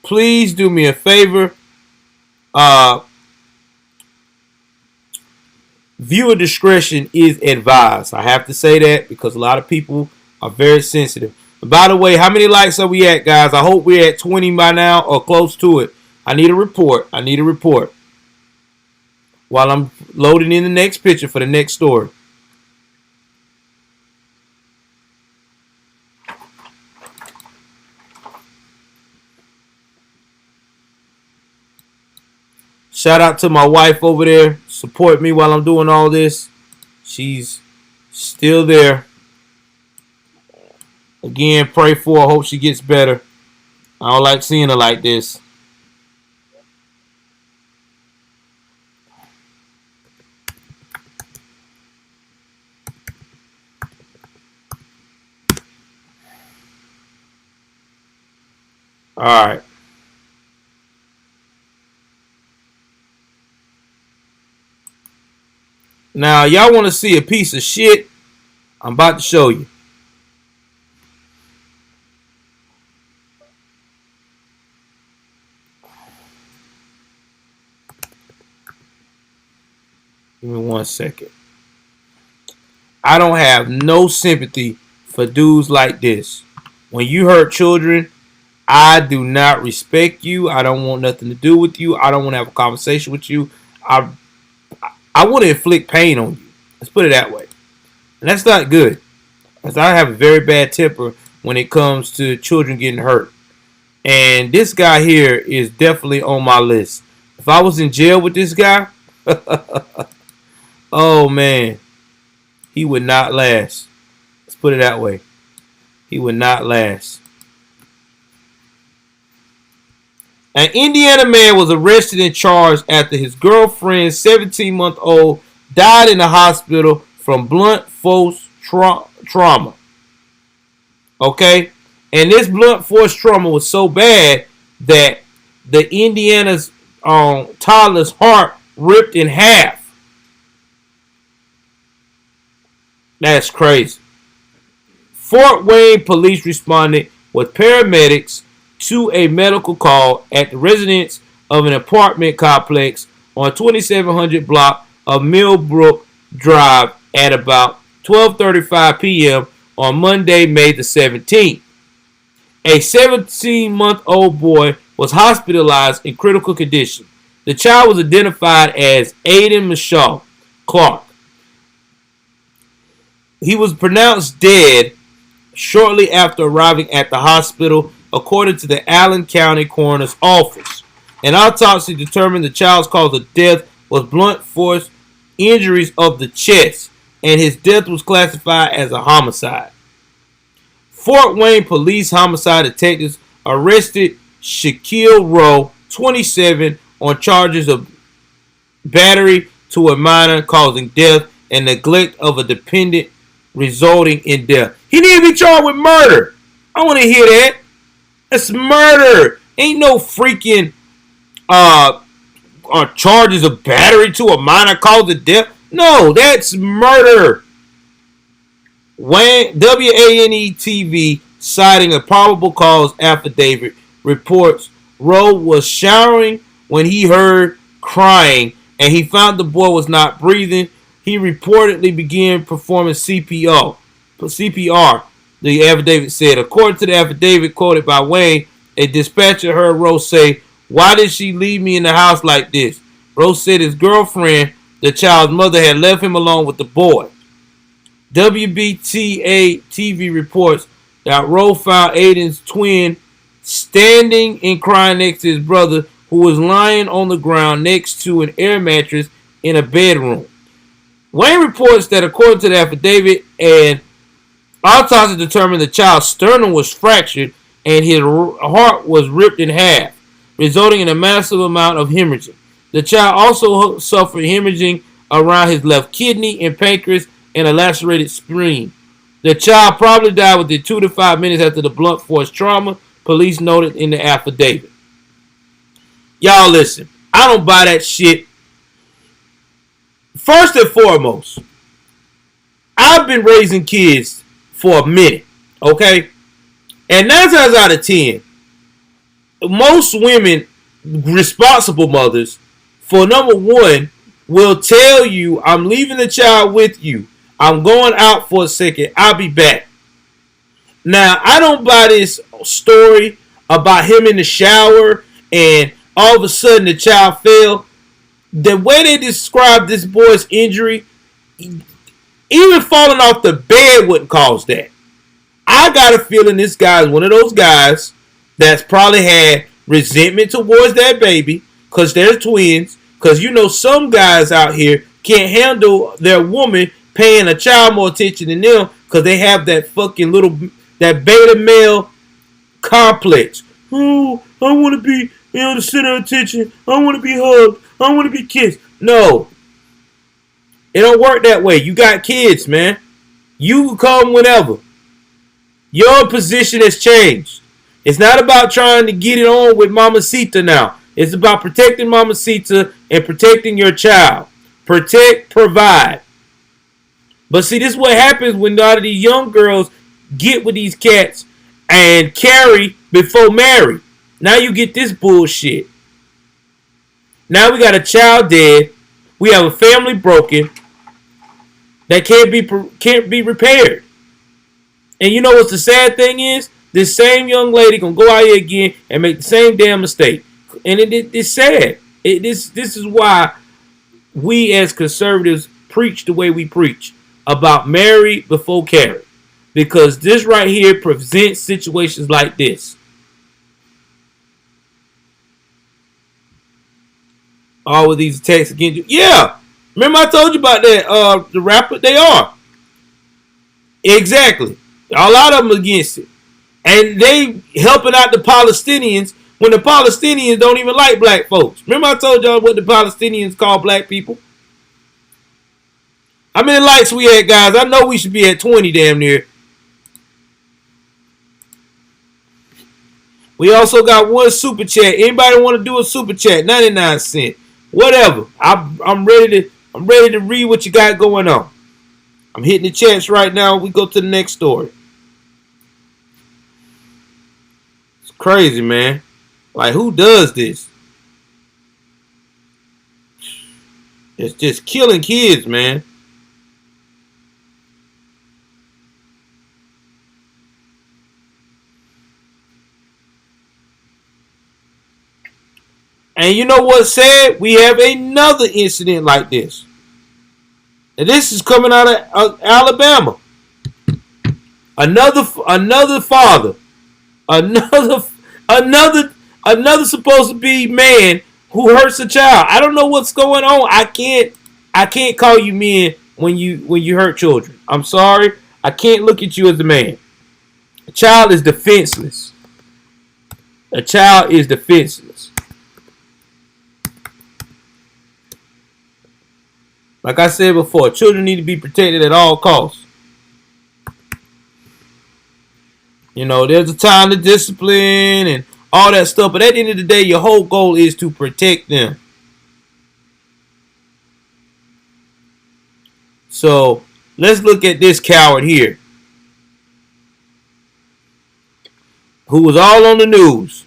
please do me a favor. Viewer discretion is advised. I have to say that because a lot of people are very sensitive. And by the way, how many likes are we at, guys? I hope we're at 20 by now or close to it. I need a report. While I'm loading in the next picture for the next story. Shout out to my wife over there. Support me while I'm doing all this. She's still there. Again, pray for her. Hope she gets better. I don't like seeing her like this. All right. Now, y'all want to see a piece of shit? I'm about to show you. Give me 1 second. I don't have no sympathy for dudes like this. When you hurt children, I do not respect you. I don't want nothing to do with you. I don't want to have a conversation with you. I want to inflict pain on you. Let's put it that way. And that's not good. Because I have a very bad temper when it comes to children getting hurt. And this guy here is definitely on my list. If I was in jail with this guy, oh man, he would not last. Let's put it that way. He would not last. An Indiana man was arrested and charged after his girlfriend's 17-month-old died in the hospital from blunt force trauma. Okay? And this blunt force trauma was so bad that the Indiana's toddler's heart ripped in half. That's crazy. Fort Wayne police responded with paramedics to a medical call at the residence of an apartment complex on 2700 block of Millbrook Drive at about 12:35 p.m. on Monday, May the 17th. A 17-month-old boy was hospitalized in critical condition. The child was identified as Aiden Michaud Clark. He was pronounced dead shortly after arriving at the hospital, according to the Allen County Coroner's Office. An autopsy determined the child's cause of death was blunt force injuries of the chest, and his death was classified as a homicide. Fort Wayne police homicide detectives arrested Shaquille Rowe, 27, on charges of battery to a minor causing death and neglect of a dependent resulting in death. He need to be charged with murder. I want to hear that. That's murder. Ain't no freaking charges of battery to a minor causing death. No, that's murder. WANE TV, citing a probable cause affidavit, reports Rowe was showering when he heard crying and he found the boy was not breathing. He reportedly began performing CPR. The affidavit said. According to the affidavit quoted by Wayne, a dispatcher heard Rowe say, "Why did she leave me in the house like this?" Rowe said his girlfriend, the child's mother, had left him alone with the boy. WBTA TV reports that Rowe found Aiden's twin standing and crying next to his brother, who was lying on the ground next to an air mattress in a bedroom. Wayne reports that according to the affidavit, an autopsy determined the child's sternum was fractured and his heart was ripped in half, resulting in a massive amount of hemorrhaging. The child also suffered hemorrhaging around his left kidney and pancreas and a lacerated spleen. The child probably died within 2 to 5 minutes after the blunt force trauma, police noted in the affidavit. Y'all listen, I don't buy that shit. First and foremost, I've been raising kids for a minute, okay? And 9 times out of 10, most women, responsible mothers, for number one, will tell you, I'm leaving the child with you. I'm going out for a second. I'll be back. Now, I don't buy this story about him in the shower and all of a sudden the child fell. The way they describe this boy's injury, even falling off the bed wouldn't cause that. I got a feeling this guy is one of those guys that's probably had resentment towards that baby because they're twins. Because you know some guys out here can't handle their woman paying a child more attention than them because they have that fucking that beta male complex. Oh, I want to be the center of attention. I want to be hugged. I want to be kissed. No. It don't work that way. You got kids, man. You can come whenever. Your position has changed. It's not about trying to get it on with Mamacita now. It's about protecting Mamacita and protecting your child. Protect, provide. But see, this is what happens when a lot of these young girls get with these cats and carry before marry. Now you get this bullshit. Now we got a child dead. We have a family broken that can't be repaired. And you know what the sad thing is? This same young lady gonna go out here again and make the same damn mistake. And it's sad. This is why we as conservatives preach the way we preach about marry before carry. Because this right here presents situations like this. All of these attacks against you. Yeah. Remember I told you about that, the rapper? They are. Exactly. A lot of them against it. And they helping out the Palestinians when the Palestinians don't even like black folks. Remember I told y'all what the Palestinians call black people? How many likes we at, guys? I know we should be at 20 damn near. We also got one super chat. Anybody want to do a super chat? 99 cents. Whatever. I'm ready to read what you got going on. I'm hitting the chats right now. We go to the next story. It's crazy, man. Like, who does this? It's just killing kids, man. And you know what's sad? We have another incident like this. And this is coming out of Alabama. Another father. Another supposed to be man who hurts a child. I don't know what's going on. I can't call you men when you hurt children. I'm sorry. I can't look at you as a man. A child is defenseless. A child is defenseless. Like I said before, children need to be protected at all costs. You know, there's a time to discipline and all that stuff, but at the end of the day, your whole goal is to protect them. So let's look at this coward here, who was all on the news.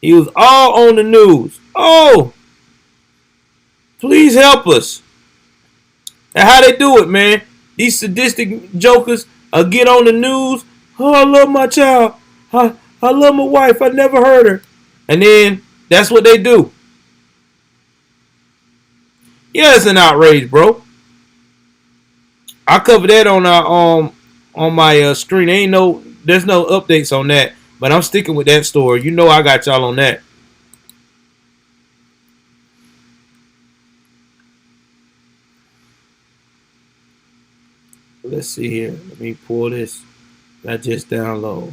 He was all on the news. Oh, please help us. And how they do it, man. These sadistic jokers get on the news. Oh, I love my child. I love my wife. I never hurt her. And then that's what they do. Yeah, it's an outrage, bro. I covered that on my screen. There's no updates on that, but I'm sticking with that story. You know I got y'all on that. Let's see here. Let me pull this. I just download.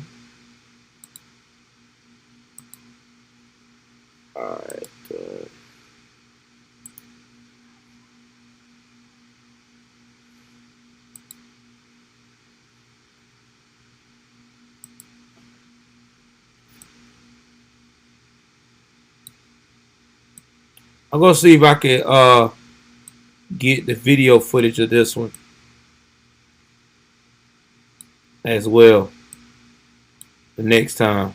All right. I'm gonna see if I can get the video footage of this one as well. The next time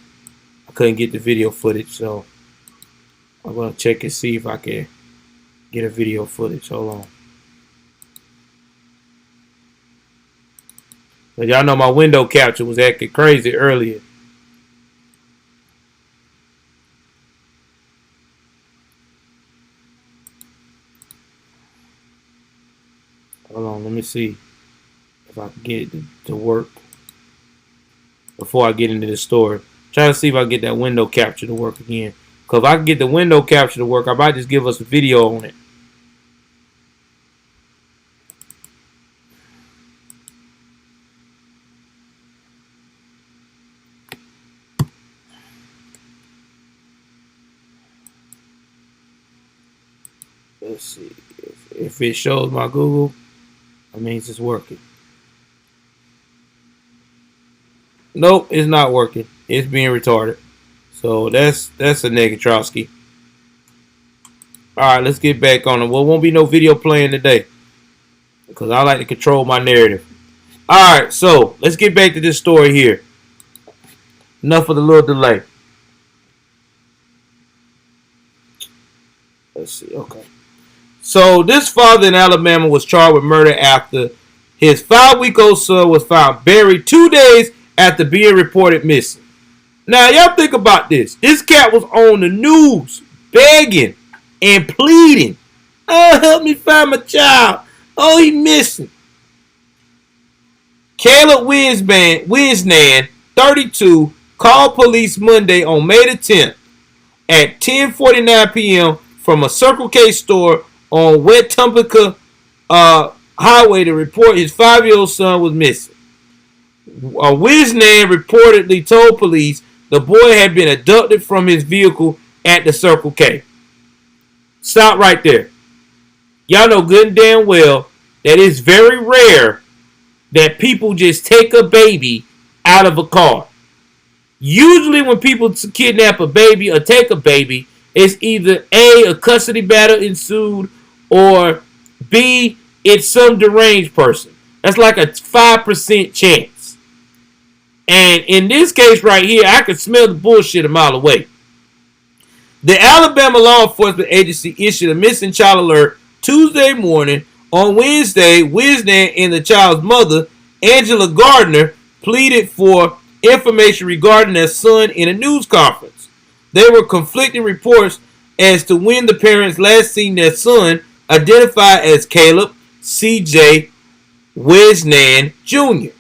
I couldn't get the video footage, so I'm gonna check and see if I can get a video footage. Hold on. But y'all know my window capture was acting crazy earlier. Hold on, let me see if I can get it to work before I get into the story. Try to see if I can get that window capture to work again. Because if I can get the window capture to work, I might just give us a video on it. Let's see. If it shows my Google, that means it's working. Nope, it's not working. It's being retarded. So that's a Negatrowski. Alright, let's get back on it. Well, won't be no video playing today, because I like to control my narrative. Alright, so let's get back to this story here. Enough of the little delay. Let's see, okay. So this father in Alabama was charged with murder after his 5-week-old son was found buried 2 days after being reported missing. Now, y'all think about this. This cat was on the news begging and pleading. Oh, help me find my child. Oh, he missing. Caleb Winsnan, 32, called police Monday on May the 10th at 10:49 p.m. from a Circle K store on Wetumpka Highway to report his 5-year-old son was missing. Winsnan reportedly told police the boy had been abducted from his vehicle at the Circle K. Stop right there. Y'all know good and damn well that it's very rare that people just take a baby out of a car. Usually when people kidnap a baby or take a baby, it's either A, a custody battle ensued, or B, it's some deranged person. That's like a 5% chance. And in this case right here, I can smell the bullshit a mile away. The Alabama law enforcement agency issued a missing child alert Tuesday morning. On Wednesday, Winsnan and the child's mother, Angela Gardner, pleaded for information regarding their son in a news conference. There were conflicting reports as to when the parents last seen their son, identified as Caleb C.J. Winsnan Jr.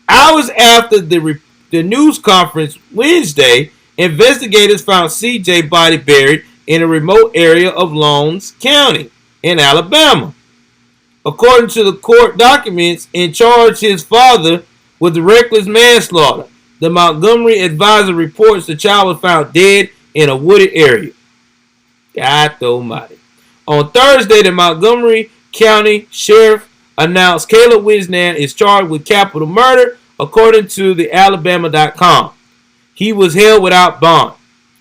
Hours after the news conference Wednesday, investigators found C.J. body buried in a remote area of Lowndes County in Alabama. According to the court documents, in charge his father with reckless manslaughter. The Montgomery Advisor reports the child was found dead in a wooded area. God almighty. On Thursday, the Montgomery County Sheriff announced Caleb Wisnan is charged with capital murder, according to the Alabama.com. He was held without bond.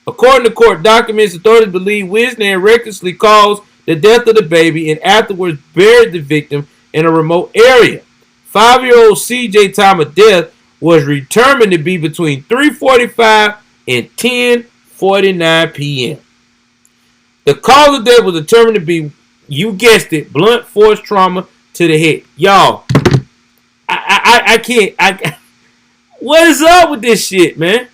According to court documents, authorities believe Wisnan recklessly caused the death of the baby and afterwards buried the victim in a remote area. 5-year-old CJ time of death was determined to be between 3:45 and 10:49 p.m. The cause of death was determined to be, you guessed it, blunt force trauma to the head. Y'all, I can't. What is up with this shit, man?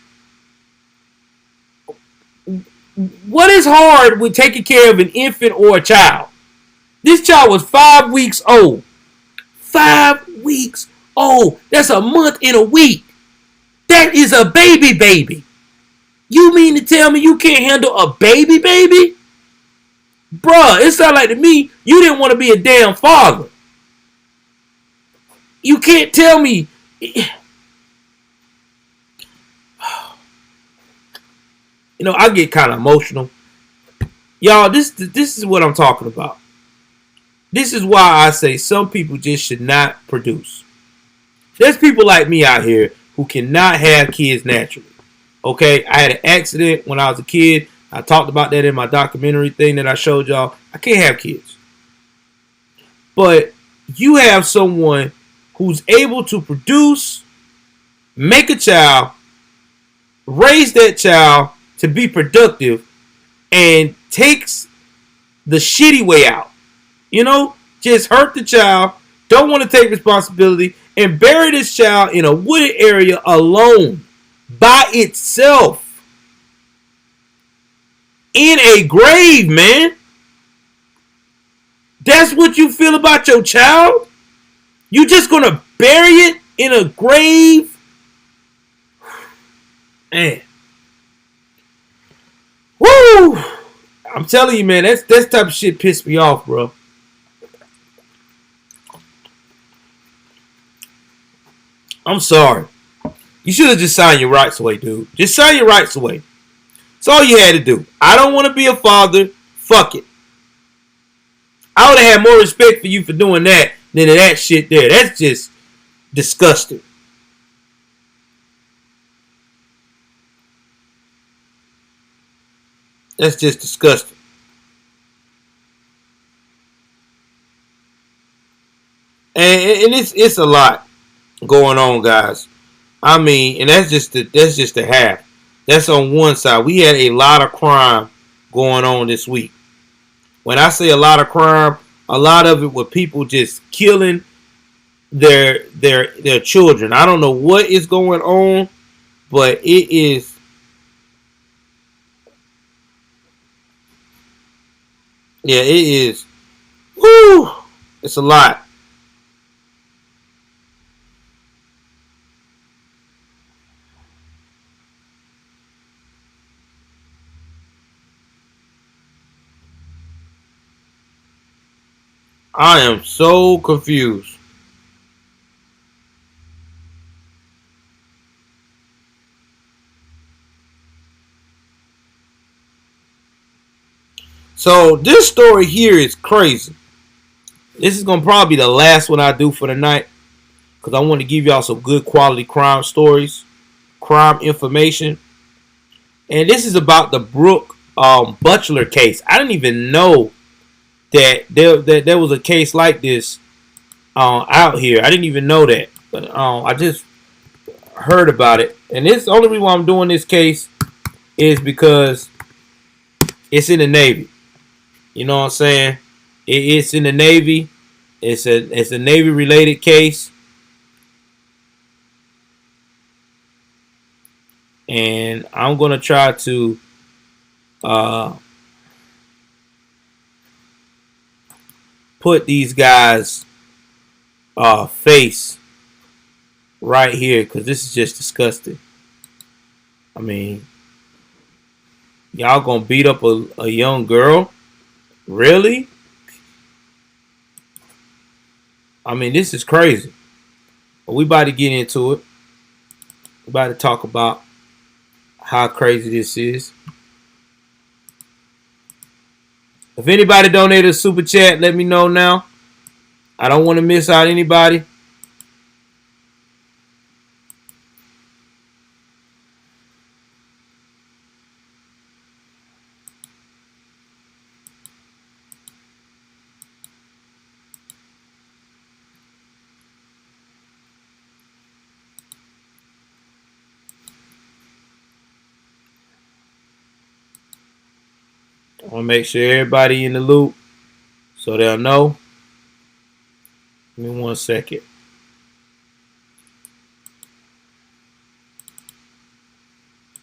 What is hard with taking care of an infant or a child? This child was 5 weeks old. 5 weeks old. That's a month and a week. That is a baby. You mean to tell me you can't handle a baby? Bruh, it sounds like to me you didn't want to be a damn father. You can't tell me. You know, I get kind of emotional. Y'all, this is what I'm talking about. This is why I say some people just should not produce. There's people like me out here who cannot have kids naturally. Okay, I had an accident when I was a kid. I talked about that in my documentary thing that I showed y'all. I can't have kids. But you have someone who's able to produce, make a child, raise that child to be productive, and takes the shitty way out. You know, just hurt the child, don't want to take responsibility, and bury this child in a wooded area alone, by itself, in a grave, man. That's what you feel about your child? You just gonna bury it in a grave? Man. Woo! I'm telling you, man, that type of shit pissed me off, bro. I'm sorry. You should have just signed your rights away, dude. Just sign your rights away. That's all you had to do. I don't want to be a father. Fuck it. I would have had more respect for you for doing that than that shit there. That's just disgusting. That's just disgusting. And it's a lot going on, guys. I mean, and that's just the half. That's on one side. We had a lot of crime going on this week. When I say a lot of crime, a lot of it with people just killing their children. I don't know what is going on, but it is. Yeah, it is. Woo! It's a lot. I am so confused. So this story here is crazy. This is going to probably be the last one I do for the night, because I want to give y'all some good quality crime stories, crime information. And this is about the Brooke Butler case. I didn't even know that there was a case like this out here. I didn't even know that. But I just heard about it. And this, the only reason why I'm doing this case is because it's in the Navy. You know what I'm saying? It's in the Navy. It's a Navy related case. And I'm going to try to put these guys' face right here, because this is just disgusting. I mean, y'all going to beat up a young girl? Really? I mean, this is crazy. But we about to get into it. We about to talk about how crazy this is. If anybody donated a super chat, let me know now. I don't want to miss out anybody. I want to make sure everybody in the loop so they'll know. Give me 1 second.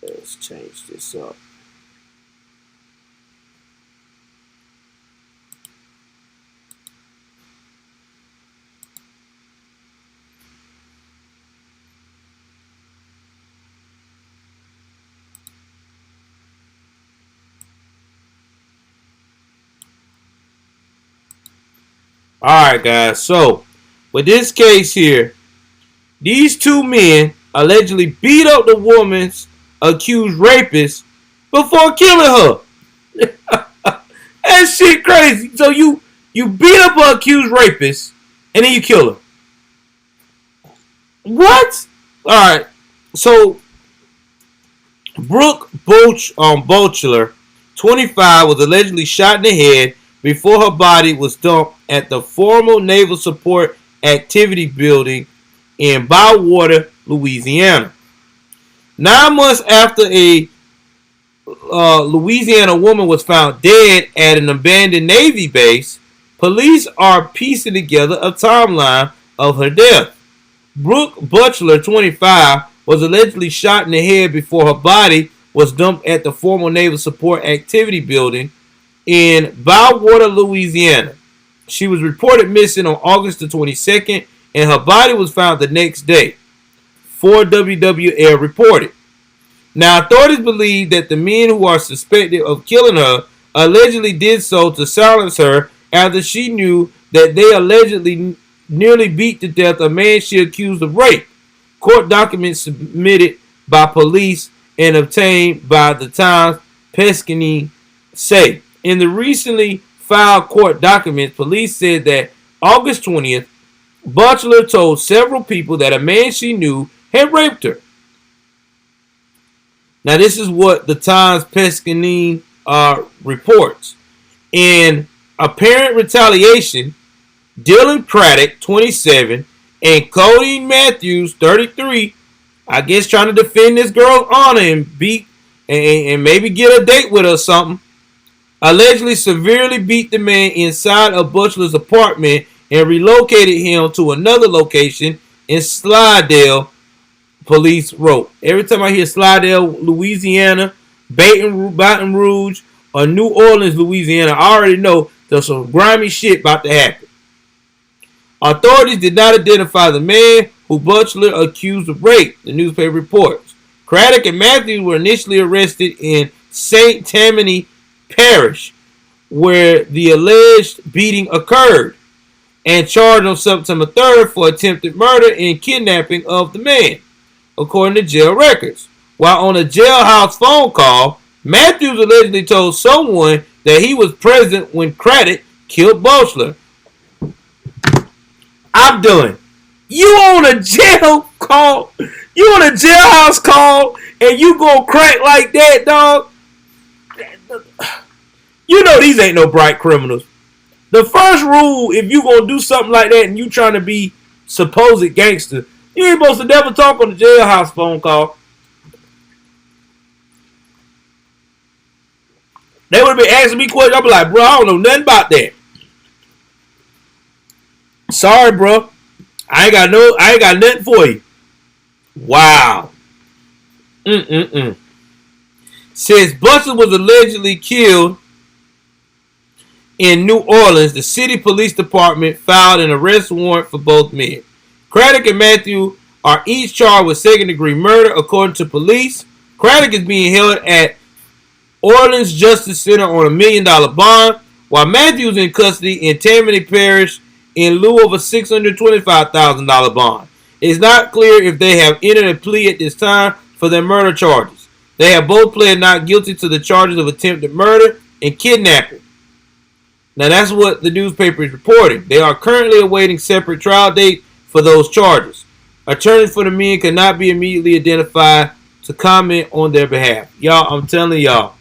Let's change this up. Alright, guys. So, with this case here, these two men allegedly beat up the woman's accused rapist before killing her. That shit crazy. So you beat up an accused rapist and then you kill her. What? Alright. So Brooke Bochler, 25, was allegedly shot in the head before her body was dumped at the former Naval Support Activity Building in Bywater, Louisiana. 9 months after a Louisiana woman was found dead at an abandoned Navy base, police are piecing together a timeline of her death. Brooke Bochler, 25, was allegedly shot in the head before her body was dumped at the former Naval Support Activity Building in Bywater, Louisiana. She was reported missing on August the 22nd, and her body was found the next day. 4WWL reported. Now, authorities believe that the men who are suspected of killing her allegedly did so to silence her after she knew that they allegedly nearly beat to death a man she accused of rape. Court documents submitted by police and obtained by the Times-Picayune say. In the recently filed court documents, police said that August 20th, Bochler told several people that a man she knew had raped her. Now, this is what the Times-Picayune reports. In apparent retaliation, Dylan Craddock, 27, and Cody Matthews, 33, I guess trying to defend this girl's honor and beat and maybe get a date with her or something, allegedly severely beat the man inside of Bochler's apartment and relocated him to another location in Slidell, police wrote. Every time I hear Slidell, Louisiana, Baton Rouge, or New Orleans, Louisiana, I already know there's some grimy shit about to happen. Authorities did not identify the man who Bochler accused of rape, the newspaper reports. Craddock and Matthews were initially arrested in St. Tammany Parish, where the alleged beating occurred, and charged on September 3rd for attempted murder and kidnapping of the man, according to jail records. While on a jailhouse phone call, Matthews allegedly told someone that he was present when Craddock killed Bochler. I'm done. You on a jail call, you on a jailhouse call, and you gonna crack like that, dog? You know these ain't no bright criminals. The first rule, if you gonna do something like that and you trying to be supposed gangster, you ain't supposed to never talk on the jailhouse phone call. They would have been asking me questions. I'd be like, bro, I don't know nothing about that. Sorry, bro. I ain't got nothing for you. Wow. Since Bochler was allegedly killed in New Orleans, the city police department filed an arrest warrant for both men. Craddock and Matthew are each charged with second-degree murder, according to police. Craddock is being held at Orleans Justice Center on $1 million bond, while Matthews is in custody in Tammany Parish in lieu of a $625,000 bond. It's not clear if they have entered a plea at this time for their murder charges. They have both pled not guilty to the charges of attempted murder and kidnapping. Now that's what the newspaper is reporting. They are currently awaiting separate trial dates for those charges. Attorneys for the men cannot be immediately identified to comment on their behalf. Y'all, I'm telling y'all,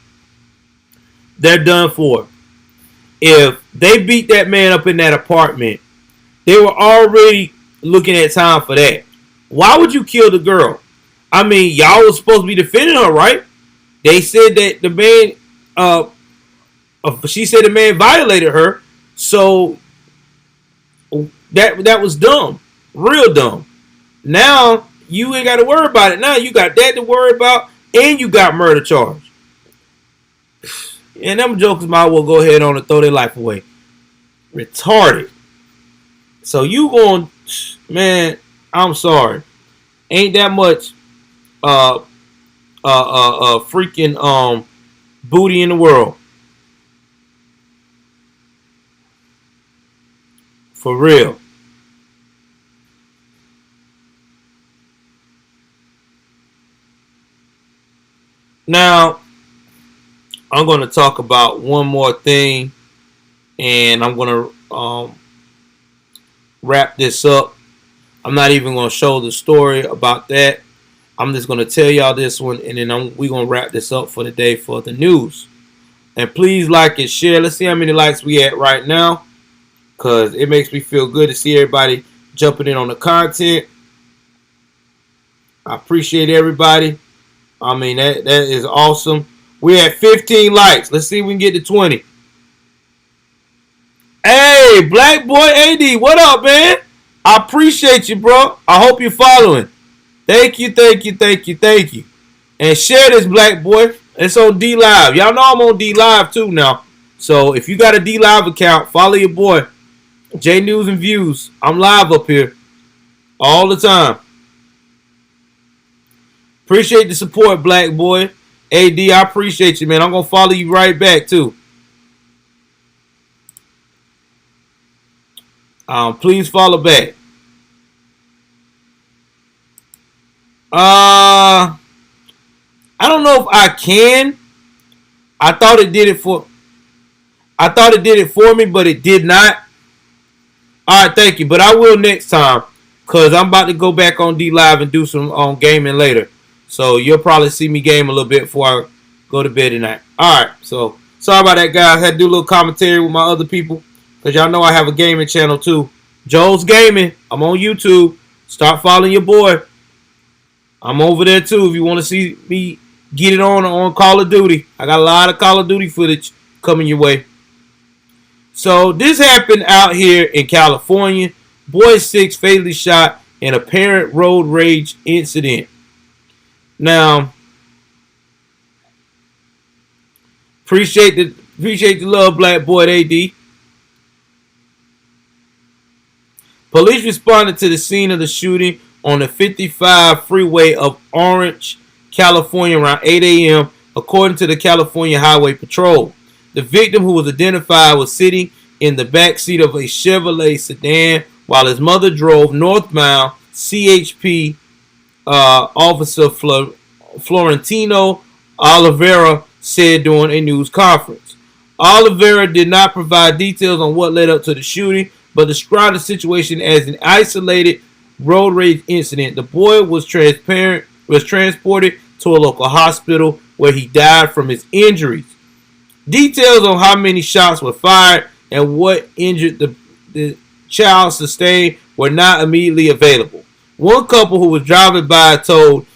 they're done for. If they beat that man up in that apartment, they were already looking at time for that. Why would you kill the girl? I mean, y'all was supposed to be defending her, right? They said that the man, she said the man violated her, so that was dumb, real dumb. Now you ain't got to worry about it. Now you got that to worry about, and you got murder charge. And them jokers might well go ahead on and throw their life away. Retarded. So you going, man? I'm sorry. Ain't that much freaking booty in the world. For real. Now, I'm going to talk about one more thing, and I'm going to wrap this up. I'm not even going to show the story about that. I'm just going to tell y'all this one, and then we're going to wrap this up for the day for the news. And please like and share. Let's see how many likes we at right now, because it makes me feel good to see everybody jumping in on the content. I appreciate everybody. I mean, that is awesome. We're at 15 likes. Let's see if we can get to 20. Hey, Black Boy AD, what up, man? I appreciate you, bro. I hope you're following. Thank you. And share this, Black Boy. It's on D Live. Y'all know I'm on D Live too now. So if you got a D Live account, follow your boy, J News and Views. I'm live up here all the time. Appreciate the support, Black Boy. AD, I appreciate you, man. I'm going to follow you right back, too. Please follow back. I don't know if I can. I thought it did it for me, but it did not. All right, thank you. But I will next time, because I'm about to go back on D Live and do some gaming later. So you'll probably see me game a little bit before I go to bed tonight. All right, so sorry about that, guys. I had to do a little commentary with my other people, because y'all know I have a gaming channel too. Joel's Gaming. I'm on YouTube. Start following your boy. I'm over there too if you want to see me get it on Call of Duty. I got a lot of Call of Duty footage coming your way. So this happened out here in California. Boy 6 fatally shot in apparent road rage incident. Now, appreciate the love, Black Boy AD. Police responded to the scene of the shooting on the 55 freeway of Orange, California around 8 a.m., according to the California Highway Patrol. The victim, who was identified, was sitting in the back seat of a Chevrolet sedan while his mother drove northbound. CHP Officer Florentino Oliveira said during a news conference. Oliveira did not provide details on what led up to the shooting, but described the situation as an isolated road rage incident. The boy was transported to a local hospital where he died from his injuries. Details on how many shots were fired and what injured the child sustained were not immediately available. One couple who was driving by told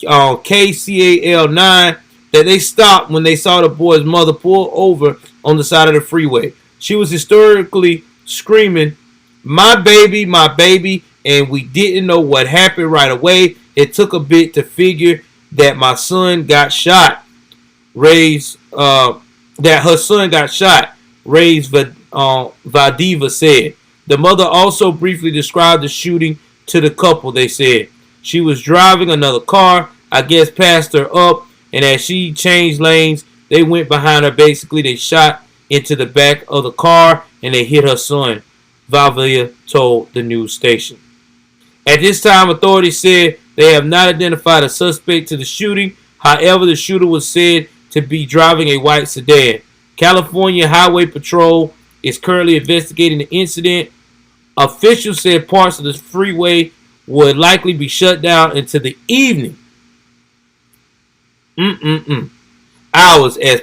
KCAL 9 that they stopped when they saw the boy's mother pull over on the side of the freeway. She was hysterically screaming, my baby, and we didn't know what happened right away. It took a bit to figure that my son got shot. That her son got shot, Reyes Vadiva said. The mother also briefly described the shooting to the couple. They said she was driving another car, I guess passed her up, and as she changed lanes, they went behind her. Basically, they shot into the back of the car and they hit her son, Vavia told the news station. At this time, authorities said they have not identified a suspect to the shooting. However, the shooter was said to be driving a white sedan. California Highway Patrol is currently investigating the incident. Officials said parts of the freeway would likely be shut down until the evening. Hours as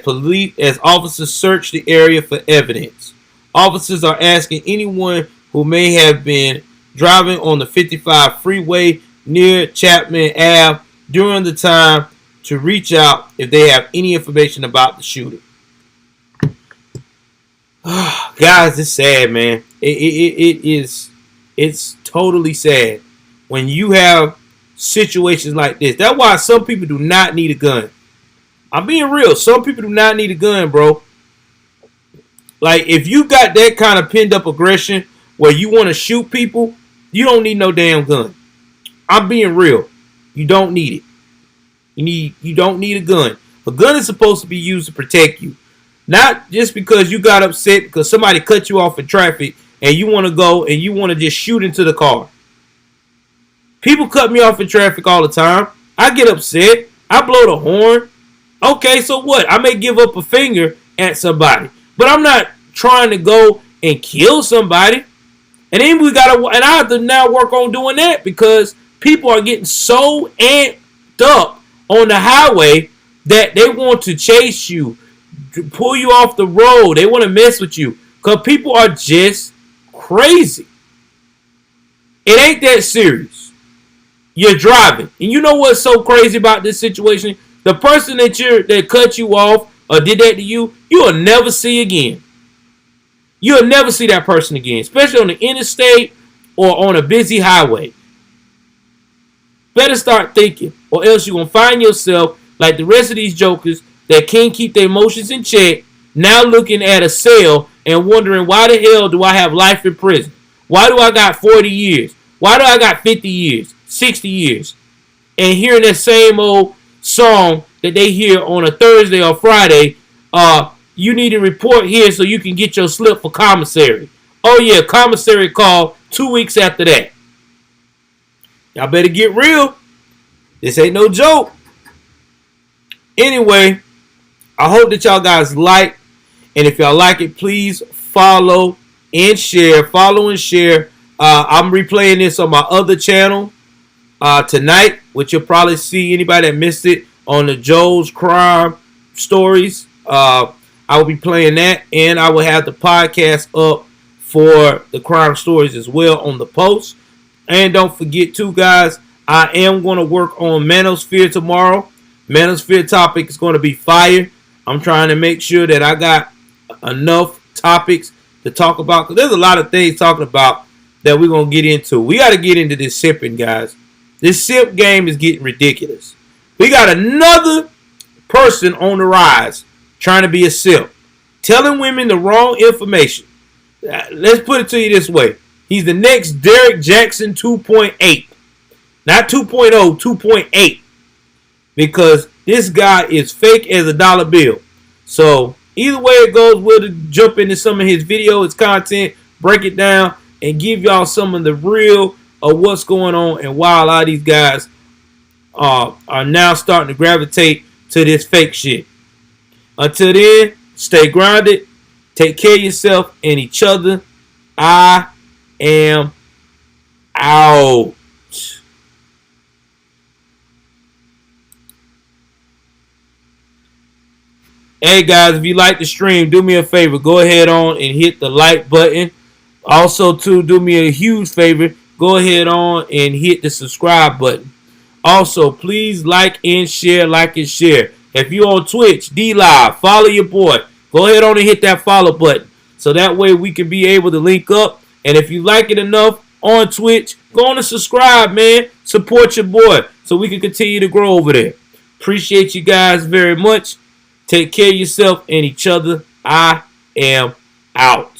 officers search the area for evidence. Officers are asking anyone who may have been driving on the 55 freeway near Chapman Ave during the time to reach out if they have any information about the shooting. Guys, it's sad, man. It's totally sad when you have situations like this. That's why some people do not need a gun. I'm being real. Some people do not need a gun, bro. Like, if you got that kind of pinned up aggression where you want to shoot people, you don't need no damn gun. I'm being real. You don't need it. You don't need a gun. A gun is supposed to be used to protect you. Not just because you got upset because somebody cut you off in traffic and you want to go and you want to just shoot into the car. People cut me off in traffic all the time. I get upset. I blow the horn. Okay, so what? I may give up a finger at somebody, but I'm not trying to go and kill somebody. And then I have to now work on doing that because people are getting so amped up on the highway that they want to chase you, to pull you off the road. They want to mess with you because people are just crazy. It ain't that serious. You're driving, and you know what's so crazy about this situation? The person that cut you off or did that to you, you'll never see again. You'll never see that person again, especially on the interstate or on a busy highway. Better start thinking, or else you're going to find yourself like the rest of these jokers that can't keep their emotions in check, now looking at a cell and wondering, why the hell do I have life in prison? Why do I got 40 years? Why do I got 50 years, 60 years? And hearing that same old song that they hear on a Thursday or Friday, you need to report here so you can get your slip for commissary. Oh yeah, commissary call 2 weeks after that. Y'all better get real. This ain't no joke. Anyway, I hope that y'all guys like, and if y'all like it, please follow and share. Follow and share. I'm replaying this on my other channel tonight, which you'll probably see anybody that missed it on the Joel's Crime Stories. I will be playing that, and I will have the podcast up for the crime stories as well on the post. And don't forget too, guys, I am going to work on Manosphere tomorrow. Manosphere topic is going to be fire. I'm trying to make sure that I got enough topics to talk about, because there's a lot of things talking about that we're going to get into. We got to get into this sipping, guys. This sip game is getting ridiculous. We got another person on the rise trying to be a sip, telling women the wrong information. Let's put it to you this way. He's the next Derek Jackson 2.8. Not 2.0, 2.8. Because this guy is fake as a dollar bill. So either way it goes, we'll jump into some of his video, his content, break it down, and give y'all some of the real of what's going on and why a lot of these guys are now starting to gravitate to this fake shit. Until then, stay grounded, take care of yourself and each other. I am out. Hey guys, if you like the stream, do me a favor. Go ahead on and hit the like button. Also, too, do me a huge favor. Go ahead on and hit the subscribe button. Also, please like and share, If you're on Twitch, D-Live, follow your boy. Go ahead on and hit that follow button. So that way we can be able to link up. And if you like it enough on Twitch, go on and subscribe, man. Support your boy so we can continue to grow over there. Appreciate you guys very much. Take care of yourself and each other. I am out.